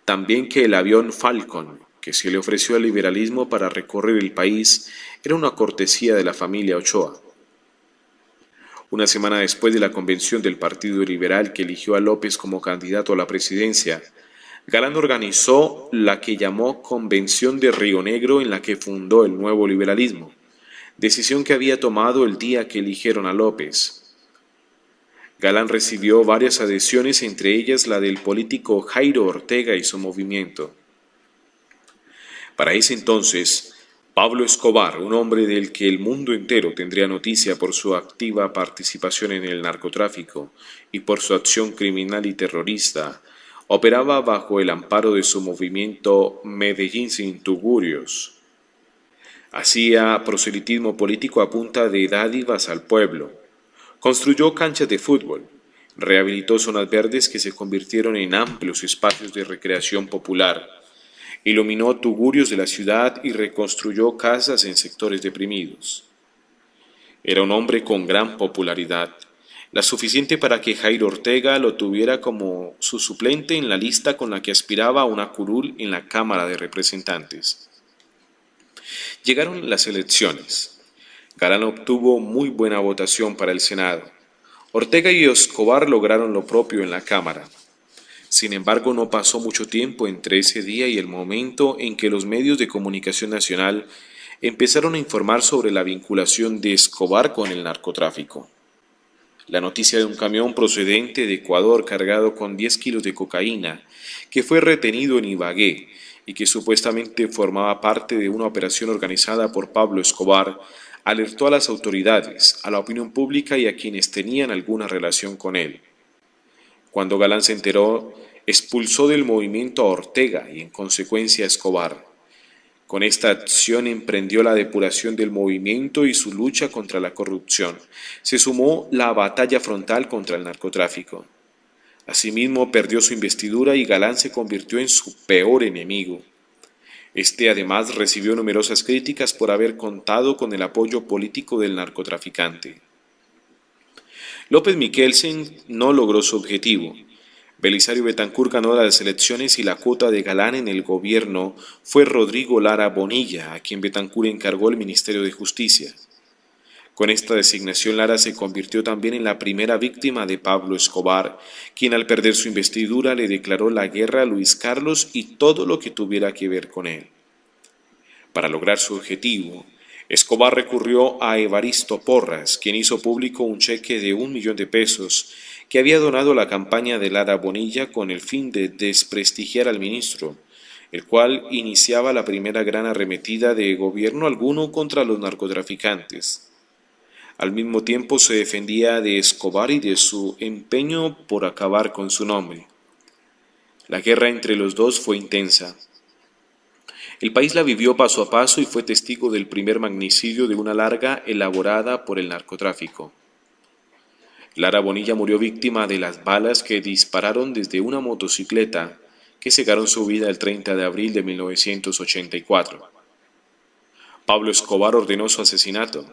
También que el avión Falcon, que se le ofreció al liberalismo para recorrer el país, era una cortesía de la familia Ochoa. Una semana después de la convención del Partido Liberal que eligió a López como candidato a la presidencia, Galán organizó la que llamó Convención de Río Negro, en la que fundó el nuevo liberalismo, decisión que había tomado el día que eligieron a López. Galán recibió varias adhesiones, entre ellas la del político Jairo Ortega y su movimiento. Para ese entonces, Pablo Escobar, un hombre del que el mundo entero tendría noticia por su activa participación en el narcotráfico y por su acción criminal y terrorista, operaba bajo el amparo de su movimiento Medellín sin tugurios. Hacía proselitismo político a punta de dádivas al pueblo. Construyó canchas de fútbol. Rehabilitó zonas verdes que se convirtieron en amplios espacios de recreación popular. Iluminó tugurios de la ciudad y reconstruyó casas en sectores deprimidos. Era un hombre con gran popularidad, la suficiente para que Jairo Ortega lo tuviera como su suplente en la lista con la que aspiraba a una curul en la Cámara de Representantes. Llegaron las elecciones. Galán obtuvo muy buena votación para el Senado. Ortega y Escobar lograron lo propio en la Cámara. Sin embargo, no pasó mucho tiempo entre ese día y el momento en que los medios de comunicación nacional empezaron a informar sobre la vinculación de Escobar con el narcotráfico. La noticia de un camión procedente de Ecuador cargado con 10 kilos de cocaína, que fue retenido en Ibagué y que supuestamente formaba parte de una operación organizada por Pablo Escobar, alertó a las autoridades, a la opinión pública y a quienes tenían alguna relación con él. Cuando Galán se enteró, expulsó del movimiento a Ortega y en consecuencia a Escobar. Con esta acción emprendió la depuración del movimiento y su lucha contra la corrupción. Se sumó la batalla frontal contra el narcotráfico. Asimismo, perdió su investidura y Galán se convirtió en su peor enemigo. Este además recibió numerosas críticas por haber contado con el apoyo político del narcotraficante. López Michelsen no logró su objetivo. Belisario Betancur ganó las elecciones y la cuota de Galán en el gobierno fue Rodrigo Lara Bonilla, a quien Betancur encargó el Ministerio de Justicia. Con esta designación, Lara se convirtió también en la primera víctima de Pablo Escobar, quien al perder su investidura le declaró la guerra a Luis Carlos y todo lo que tuviera que ver con él. Para lograr su objetivo, Escobar recurrió a Evaristo Porras, quien hizo público un cheque de 1 millón de pesos que había donado la campaña de Lara Bonilla con el fin de desprestigiar al ministro, el cual iniciaba la primera gran arremetida de gobierno alguno contra los narcotraficantes. Al mismo tiempo se defendía de Escobar y de su empeño por acabar con su nombre. La guerra entre los dos fue intensa. El país la vivió paso a paso y fue testigo del primer magnicidio de una larga elaborada por el narcotráfico. Lara Bonilla murió víctima de las balas que dispararon desde una motocicleta que cegaron su vida el 30 de abril de 1984. Pablo Escobar ordenó su asesinato.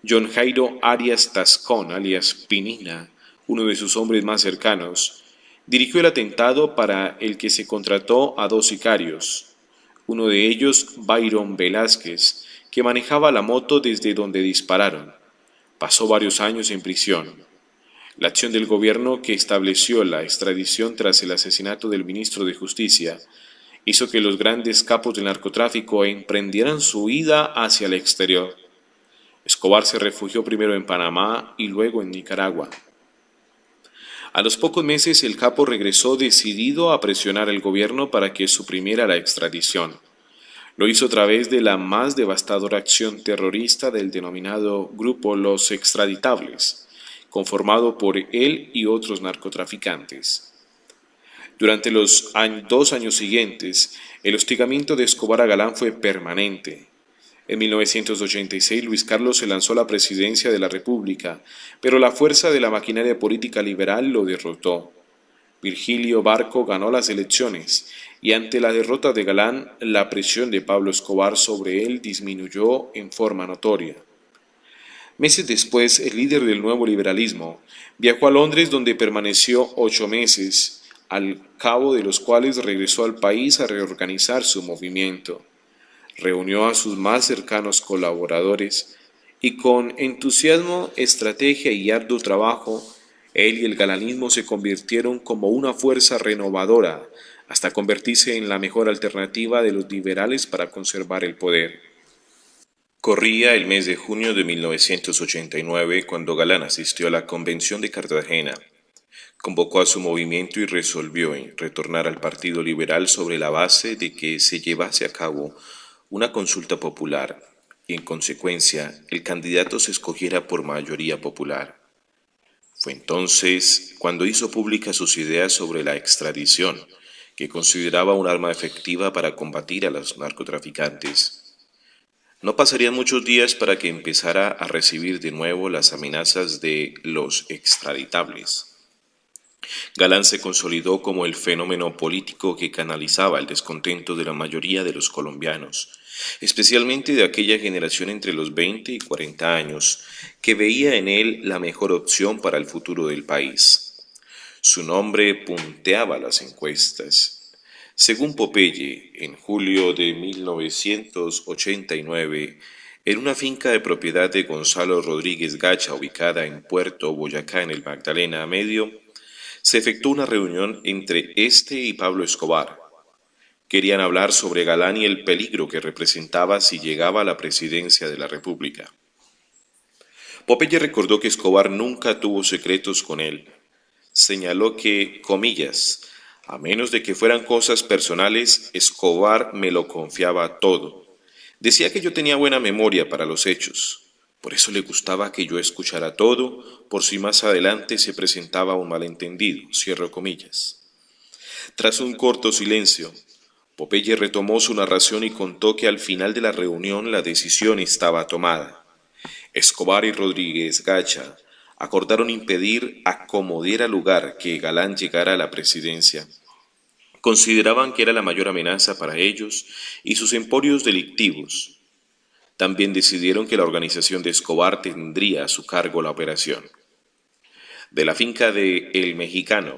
John Jairo Arias Tascón, alias Pinina, uno de sus hombres más cercanos, dirigió el atentado para el que se contrató a dos sicarios. Uno de ellos, Byron Velázquez, que manejaba la moto desde donde dispararon. Pasó varios años en prisión. La acción del gobierno que estableció la extradición tras el asesinato del ministro de Justicia hizo que los grandes capos del narcotráfico emprendieran su huida hacia el exterior. Escobar se refugió primero en Panamá y luego en Nicaragua. A los pocos meses el capo regresó decidido a presionar al gobierno para que suprimiera la extradición. Lo hizo a través de la más devastadora acción terrorista del denominado Grupo Los Extraditables, conformado por él y otros narcotraficantes. Durante los 2 años siguientes, el hostigamiento de Escobar a Galán fue permanente. En 1986 Luis Carlos se lanzó a la presidencia de la República, pero la fuerza de la maquinaria política liberal lo derrotó. Virgilio Barco ganó las elecciones y ante la derrota de Galán, la presión de Pablo Escobar sobre él disminuyó en forma notoria. Meses después, el líder del nuevo liberalismo viajó a Londres donde permaneció 8 meses, al cabo de los cuales regresó al país a reorganizar su movimiento. Reunió a sus más cercanos colaboradores y con entusiasmo, estrategia y arduo trabajo, él y el galanismo se convirtieron como una fuerza renovadora hasta convertirse en la mejor alternativa de los liberales para conservar el poder. Corría el mes de junio de 1989 cuando Galán asistió a la Convención de Cartagena. Convocó a su movimiento y resolvió retornar al Partido Liberal sobre la base de que se llevase a cabo una consulta popular y, en consecuencia, el candidato se escogiera por mayoría popular. Fue entonces cuando hizo públicas sus ideas sobre la extradición, que consideraba un arma efectiva para combatir a los narcotraficantes. No pasarían muchos días para que empezara a recibir de nuevo las amenazas de los extraditables. Galán se consolidó como el fenómeno político que canalizaba el descontento de la mayoría de los colombianos, especialmente de aquella generación entre los 20 y 40 años, que veía en él la mejor opción para el futuro del país. Su nombre punteaba las encuestas. Según Popeye, en julio de 1989, en una finca de propiedad de Gonzalo Rodríguez Gacha, ubicada en Puerto Boyacá, en el Magdalena Medio, se efectuó una reunión entre este y Pablo Escobar. Querían hablar sobre Galán y el peligro que representaba si llegaba a la presidencia de la República. Popeye recordó que Escobar nunca tuvo secretos con él. Señaló que, comillas, a menos de que fueran cosas personales, Escobar me lo confiaba todo. Decía que yo tenía buena memoria para los hechos. Por eso le gustaba que yo escuchara todo, por si más adelante se presentaba un malentendido, cierro comillas. Tras un corto silencio, Popeye retomó su narración y contó que al final de la reunión la decisión estaba tomada. Escobar y Rodríguez Gacha acordaron impedir a como diera lugar que Galán llegara a la presidencia. Consideraban que era la mayor amenaza para ellos y sus emporios delictivos. También decidieron que la organización de Escobar tendría a su cargo la operación. De la finca de El Mexicano,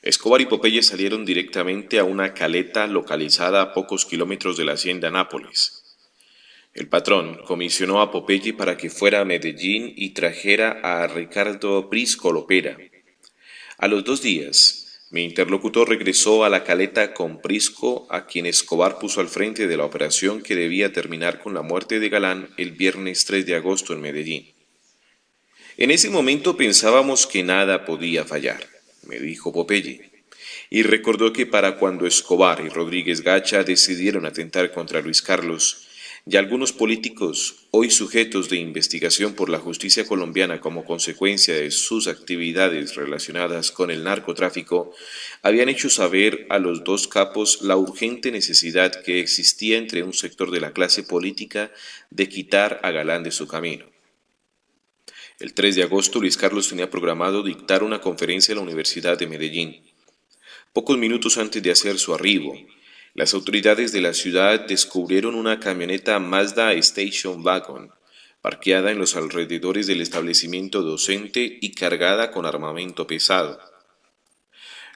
Escobar y Popeye salieron directamente a una caleta localizada a pocos kilómetros de la hacienda Nápoles. El patrón comisionó a Popeye para que fuera a Medellín y trajera a Ricardo Prisco Lopera. A los 2 días, mi interlocutor regresó a la caleta con Prisco, a quien Escobar puso al frente de la operación que debía terminar con la muerte de Galán el viernes 3 de agosto en Medellín. En ese momento pensábamos que nada podía fallar, me dijo Popeye, y recordó que para cuando Escobar y Rodríguez Gacha decidieron atentar contra Luis Carlos, Y algunos políticos, hoy sujetos de investigación por la justicia colombiana como consecuencia de sus actividades relacionadas con el narcotráfico, habían hecho saber a los dos capos la urgente necesidad que existía entre un sector de la clase política de quitar a Galán de su camino. El 3 de agosto, Luis Carlos tenía programado dictar una conferencia en la Universidad de Medellín. Pocos minutos antes de hacer su arribo, las autoridades de la ciudad descubrieron una camioneta Mazda Station Wagon, parqueada en los alrededores del establecimiento docente y cargada con armamento pesado.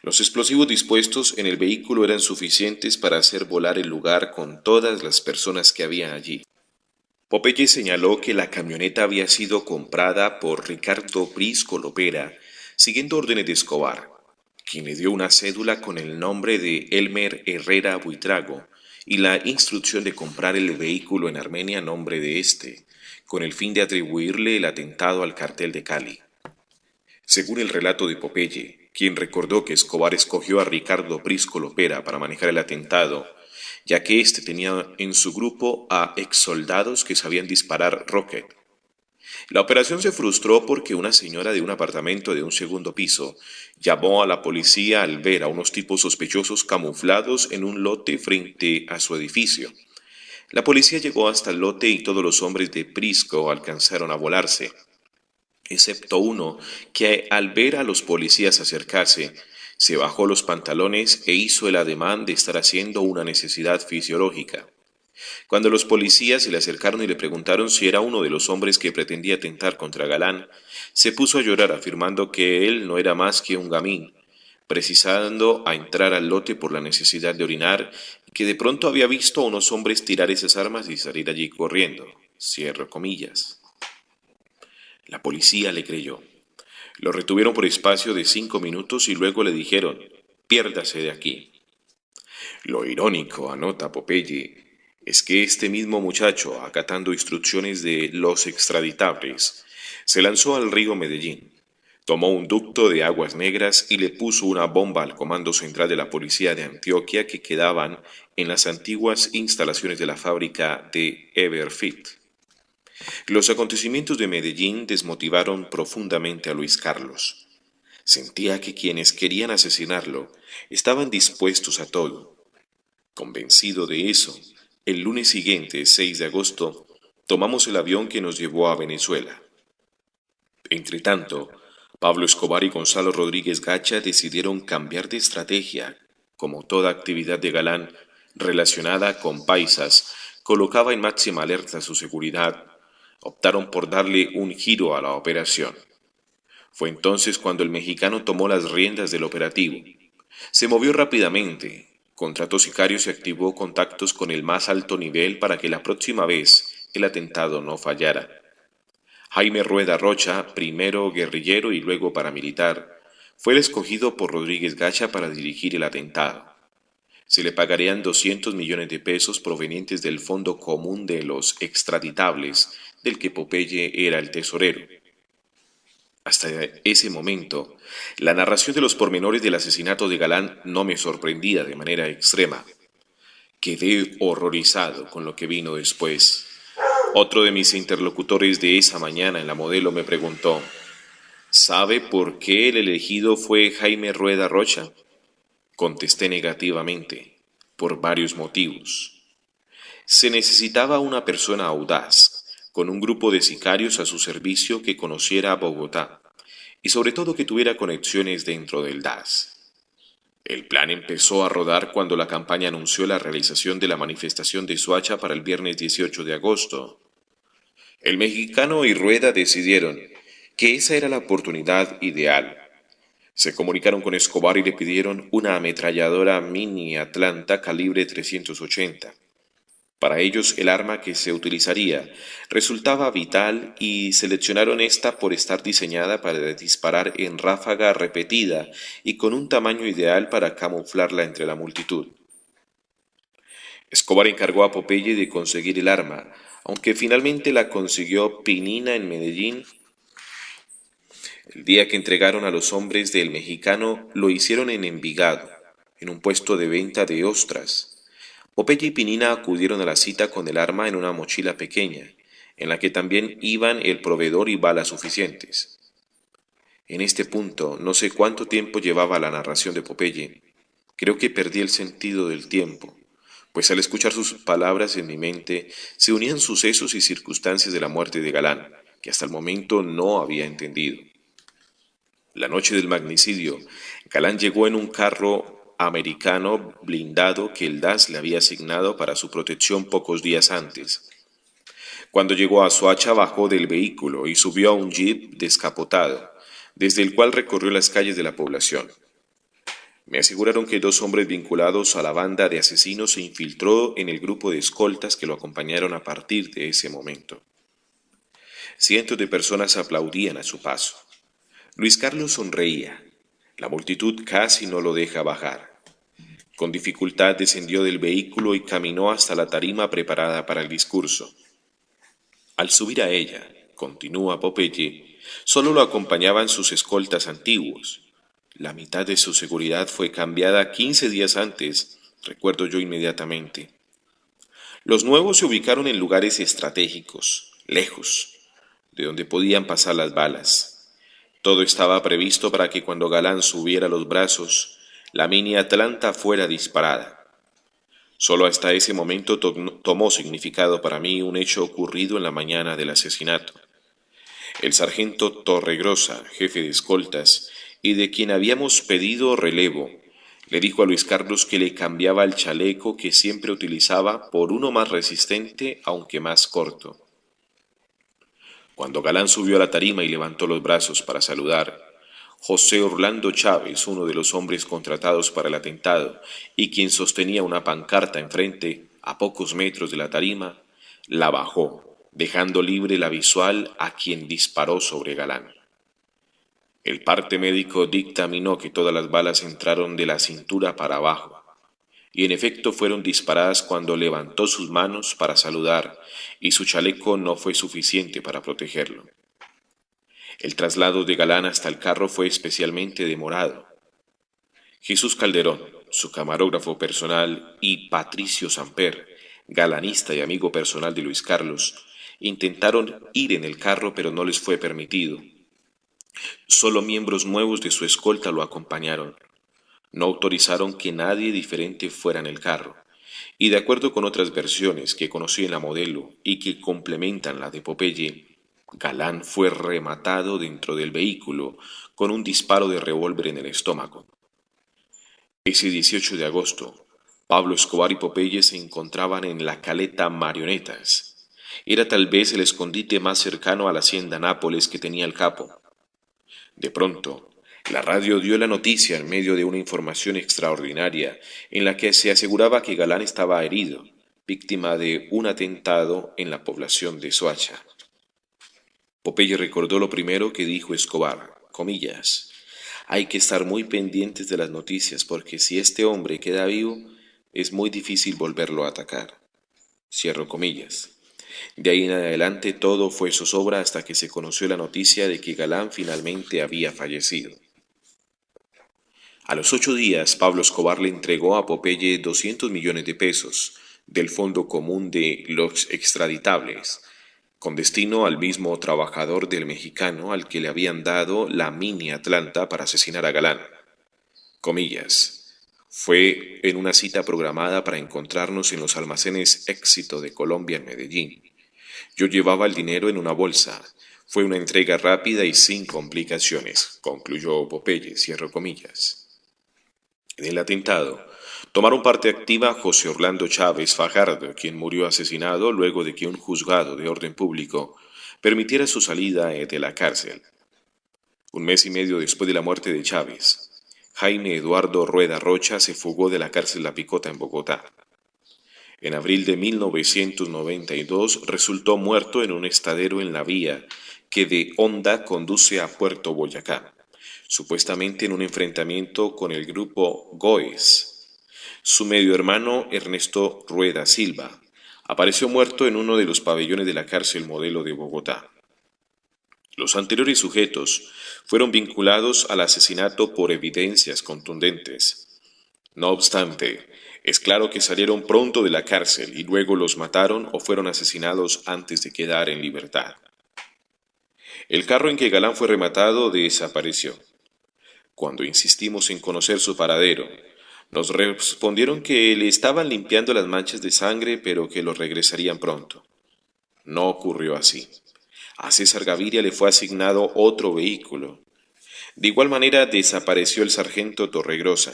Los explosivos dispuestos en el vehículo eran suficientes para hacer volar el lugar con todas las personas que había allí. Popeye señaló que la camioneta había sido comprada por Ricardo Brisco Lopera, siguiendo órdenes de Escobar, quien le dio una cédula con el nombre de Elmer Herrera Buitrago y la instrucción de comprar el vehículo en Armenia a nombre de éste, con el fin de atribuirle el atentado al cartel de Cali. Según el relato de Popeye, quien recordó que Escobar escogió a Ricardo Brisco Lopera para manejar el atentado, ya que éste tenía en su grupo a exsoldados que sabían disparar rocket. La operación se frustró porque una señora de un apartamento de un segundo piso llamó a la policía al ver a unos tipos sospechosos camuflados en un lote frente a su edificio. La policía llegó hasta el lote y todos los hombres de Brisco alcanzaron a volarse, excepto uno que al ver a los policías acercarse, se bajó los pantalones e hizo el ademán de estar haciendo una necesidad fisiológica. Cuando los policías se le acercaron y le preguntaron si era uno de los hombres que pretendía atentar contra Galán, se puso a llorar afirmando que él no era más que un gamín, precisando a entrar al lote por la necesidad de orinar y que de pronto había visto a unos hombres tirar esas armas y salir allí corriendo. Cierro comillas. La policía le creyó. Lo retuvieron por espacio de 5 minutos y luego le dijeron: «Piérdase de aquí». Lo irónico, anota Popeye, es que este mismo muchacho, acatando instrucciones de los extraditables, se lanzó al río Medellín, tomó un ducto de aguas negras y le puso una bomba al comando central de la policía de Antioquia que quedaban en las antiguas instalaciones de la fábrica de Everfit. Los acontecimientos de Medellín desmotivaron profundamente a Luis Carlos. Sentía que quienes querían asesinarlo estaban dispuestos a todo. Convencido de eso, el lunes siguiente, 6 de agosto, tomamos el avión que nos llevó a Venezuela. Entretanto, Pablo Escobar y Gonzalo Rodríguez Gacha decidieron cambiar de estrategia. Como toda actividad de Galán relacionada con paisas colocaba en máxima alerta su seguridad, optaron por darle un giro a la operación. Fue entonces cuando el mexicano tomó las riendas del operativo. Se movió rápidamente, contrató sicarios y activó contactos con el más alto nivel para que la próxima vez el atentado no fallara. Jaime Rueda Rocha, primero guerrillero y luego paramilitar, fue el escogido por Rodríguez Gacha para dirigir el atentado. Se le pagarían 200 millones de pesos provenientes del Fondo Común de los Extraditables, del que Popeye era el tesorero. Hasta ese momento, la narración de los pormenores del asesinato de Galán no me sorprendía de manera extrema. Quedé horrorizado con lo que vino después. Otro de mis interlocutores de esa mañana en la Modelo me preguntó: ¿sabe por qué el elegido fue Jaime Rueda Rocha? Contesté negativamente, por varios motivos. Se necesitaba una persona audaz, con un grupo de sicarios a su servicio que conociera Bogotá, y sobre todo que tuviera conexiones dentro del DAS. El plan empezó a rodar cuando la campaña anunció la realización de la manifestación de Soacha para el viernes 18 de agosto. El mexicano y Rueda decidieron que esa era la oportunidad ideal. Se comunicaron con Escobar y le pidieron una ametralladora Mini Atlanta calibre 380. Para ellos el arma que se utilizaría resultaba vital y seleccionaron esta por estar diseñada para disparar en ráfaga repetida y con un tamaño ideal para camuflarla entre la multitud. Escobar encargó a Popeye de conseguir el arma, aunque finalmente la consiguió Pinina en Medellín. El día que entregaron a los hombres del mexicano lo hicieron en Envigado, en un puesto de venta de ostras. Popeye y Pinina acudieron a la cita con el arma en una mochila pequeña, en la que también iban el proveedor y balas suficientes. En este punto, no sé cuánto tiempo llevaba la narración de Popeye. Creo que perdí el sentido del tiempo, pues al escuchar sus palabras en mi mente se unían sucesos y circunstancias de la muerte de Galán, que hasta el momento no había entendido. La noche del magnicidio, Galán llegó en un carro americano blindado que el DAS le había asignado para su protección pocos días antes. Cuando llegó a Soacha bajó del vehículo y subió a un jeep descapotado, desde el cual recorrió las calles de la población. Me aseguraron que dos hombres vinculados a la banda de asesinos se infiltró en el grupo de escoltas que lo acompañaron a partir de ese momento. Cientos de personas aplaudían a su paso. Luis Carlos sonreía. La multitud casi no lo deja bajar. Con dificultad descendió del vehículo y caminó hasta la tarima preparada para el discurso. Al subir a ella, continúa Popeye, solo lo acompañaban sus escoltas antiguos. La mitad de su seguridad fue cambiada 15 días antes, recuerdo yo inmediatamente. Los nuevos se ubicaron en lugares estratégicos, lejos, de donde podían pasar las balas. Todo estaba previsto para que cuando Galán subiera los brazos, la mini Atlanta fuera disparada. Solo hasta ese momento tomó significado para mí un hecho ocurrido en la mañana del asesinato. El sargento Torregrosa, jefe de escoltas, y de quien habíamos pedido relevo, le dijo a Luis Carlos que le cambiaba el chaleco que siempre utilizaba por uno más resistente, aunque más corto. Cuando Galán subió a la tarima y levantó los brazos para saludar, José Orlando Chávez, uno de los hombres contratados para el atentado y quien sostenía una pancarta enfrente, a pocos metros de la tarima, la bajó, dejando libre la visual a quien disparó sobre Galán. El parte médico dictaminó que todas las balas entraron de la cintura para abajo, y en efecto fueron disparadas cuando levantó sus manos para saludar, y su chaleco no fue suficiente para protegerlo. El traslado de Galán hasta el carro fue especialmente demorado. Jesús Calderón, su camarógrafo personal, y Patricio Samper, galanista y amigo personal de Luis Carlos, intentaron ir en el carro pero no les fue permitido. Solo miembros nuevos de su escolta lo acompañaron. No autorizaron que nadie diferente fuera en el carro, y de acuerdo con otras versiones que conocí en la modelo y que complementan la de Popeye, Galán fue rematado dentro del vehículo con un disparo de revólver en el estómago. Ese 18 de agosto, Pablo Escobar y Popeye se encontraban en la caleta Marionetas. Era tal vez el escondite más cercano a la hacienda Nápoles que tenía el capo. De pronto, la radio dio la noticia en medio de una información extraordinaria en la que se aseguraba que Galán estaba herido, víctima de un atentado en la población de Soacha. Popeye recordó lo primero que dijo Escobar, comillas, hay que estar muy pendientes de las noticias porque si este hombre queda vivo, es muy difícil volverlo a atacar. Cierro comillas. De ahí en adelante todo fue zozobra hasta que se conoció la noticia de que Galán finalmente había fallecido. A los 8 días, Pablo Escobar le entregó a Popeye 200 millones de pesos del Fondo Común de los Extraditables, con destino al mismo trabajador del mexicano al que le habían dado la mini Atlanta para asesinar a Galán. Comillas. Fue en una cita programada para encontrarnos en los almacenes Éxito de Colombia en Medellín. Yo llevaba el dinero en una bolsa. Fue una entrega rápida y sin complicaciones, concluyó Popeye, cierro comillas. En el atentado, tomaron parte activa José Orlando Chávez Fajardo, quien murió asesinado luego de que un juzgado de orden público permitiera su salida de la cárcel. Un mes y medio después de la muerte de Chávez, Jaime Eduardo Rueda Rocha se fugó de la cárcel La Picota en Bogotá. En abril de 1992 resultó muerto en un estadero en la vía que de Honda conduce a Puerto Boyacá, supuestamente en un enfrentamiento con el grupo Goes. Su medio hermano Ernesto Rueda Silva apareció muerto en uno de los pabellones de la cárcel Modelo de Bogotá. Los anteriores sujetos fueron vinculados al asesinato por evidencias contundentes. No obstante, Es claro que salieron pronto de la cárcel y luego los mataron o fueron asesinados antes de quedar en libertad. El carro en que Galán fue rematado desapareció. Cuando insistimos en conocer su paradero, nos respondieron que le estaban limpiando las manchas de sangre, pero que lo regresarían pronto. No ocurrió así. A César Gaviria le fue asignado otro vehículo. De igual manera desapareció el sargento Torregrosa.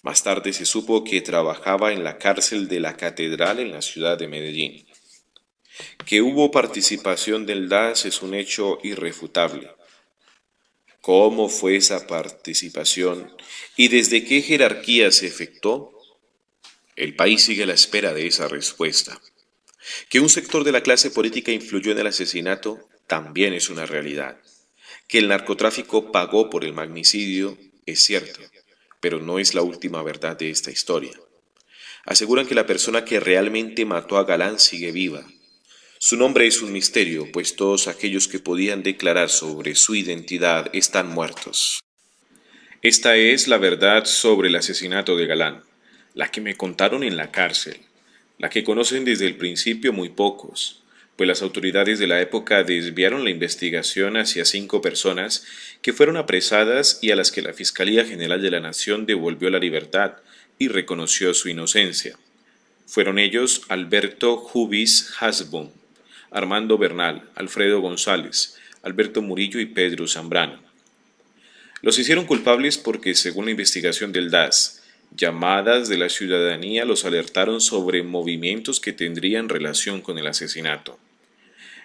Más tarde se supo que trabajaba en la cárcel de la Catedral en la ciudad de Medellín. Que hubo participación del DAS es un hecho irrefutable. ¿Cómo fue esa participación y desde qué jerarquía se efectuó? El país sigue a la espera de esa respuesta. Que un sector de la clase política influyó en el asesinato también es una realidad. Que el narcotráfico pagó por el magnicidio es cierto, pero no es la última verdad de esta historia. Aseguran que la persona que realmente mató a Galán sigue viva. Su nombre es un misterio, pues todos aquellos que podían declarar sobre su identidad están muertos. Esta es la verdad sobre el asesinato de Galán, la que me contaron en la cárcel, la que conocen desde el principio muy pocos, pues las autoridades de la época desviaron la investigación hacia 5 personas que fueron apresadas y a las que la Fiscalía General de la Nación devolvió la libertad y reconoció su inocencia. Fueron ellos Alberto Jubis Hasbun, Armando Bernal, Alfredo González, Alberto Murillo y Pedro Zambrano. Los hicieron culpables porque, según la investigación del DAS, llamadas de la ciudadanía los alertaron sobre movimientos que tendrían relación con el asesinato.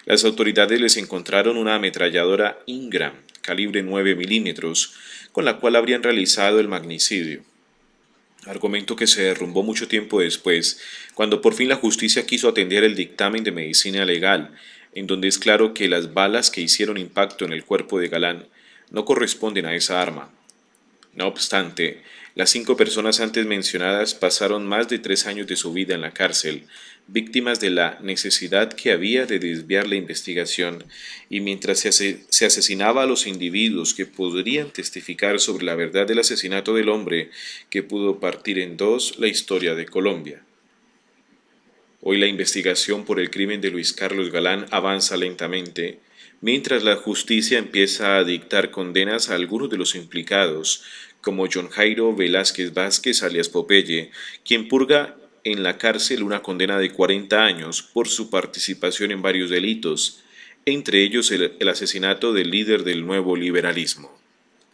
Las autoridades les encontraron una ametralladora Ingram, calibre 9 milímetros, con la cual habrían realizado el magnicidio. Argumento que se derrumbó mucho tiempo después, cuando por fin la justicia quiso atender el dictamen de medicina legal, en donde es claro que las balas que hicieron impacto en el cuerpo de Galán no corresponden a esa arma. No obstante, las 5 personas antes mencionadas pasaron más de 3 años de su vida en la cárcel, víctimas de la necesidad que había de desviar la investigación, y mientras se asesinaba a los individuos que podrían testificar sobre la verdad del asesinato del hombre que pudo partir en dos la historia de Colombia. Hoy la investigación por el crimen de Luis Carlos Galán avanza lentamente, mientras la justicia empieza a dictar condenas a algunos de los implicados, como John Jairo Velázquez Vázquez alias Popeye, quien purga en la cárcel una condena de 40 años por su participación en varios delitos, entre ellos el asesinato del líder del nuevo liberalismo.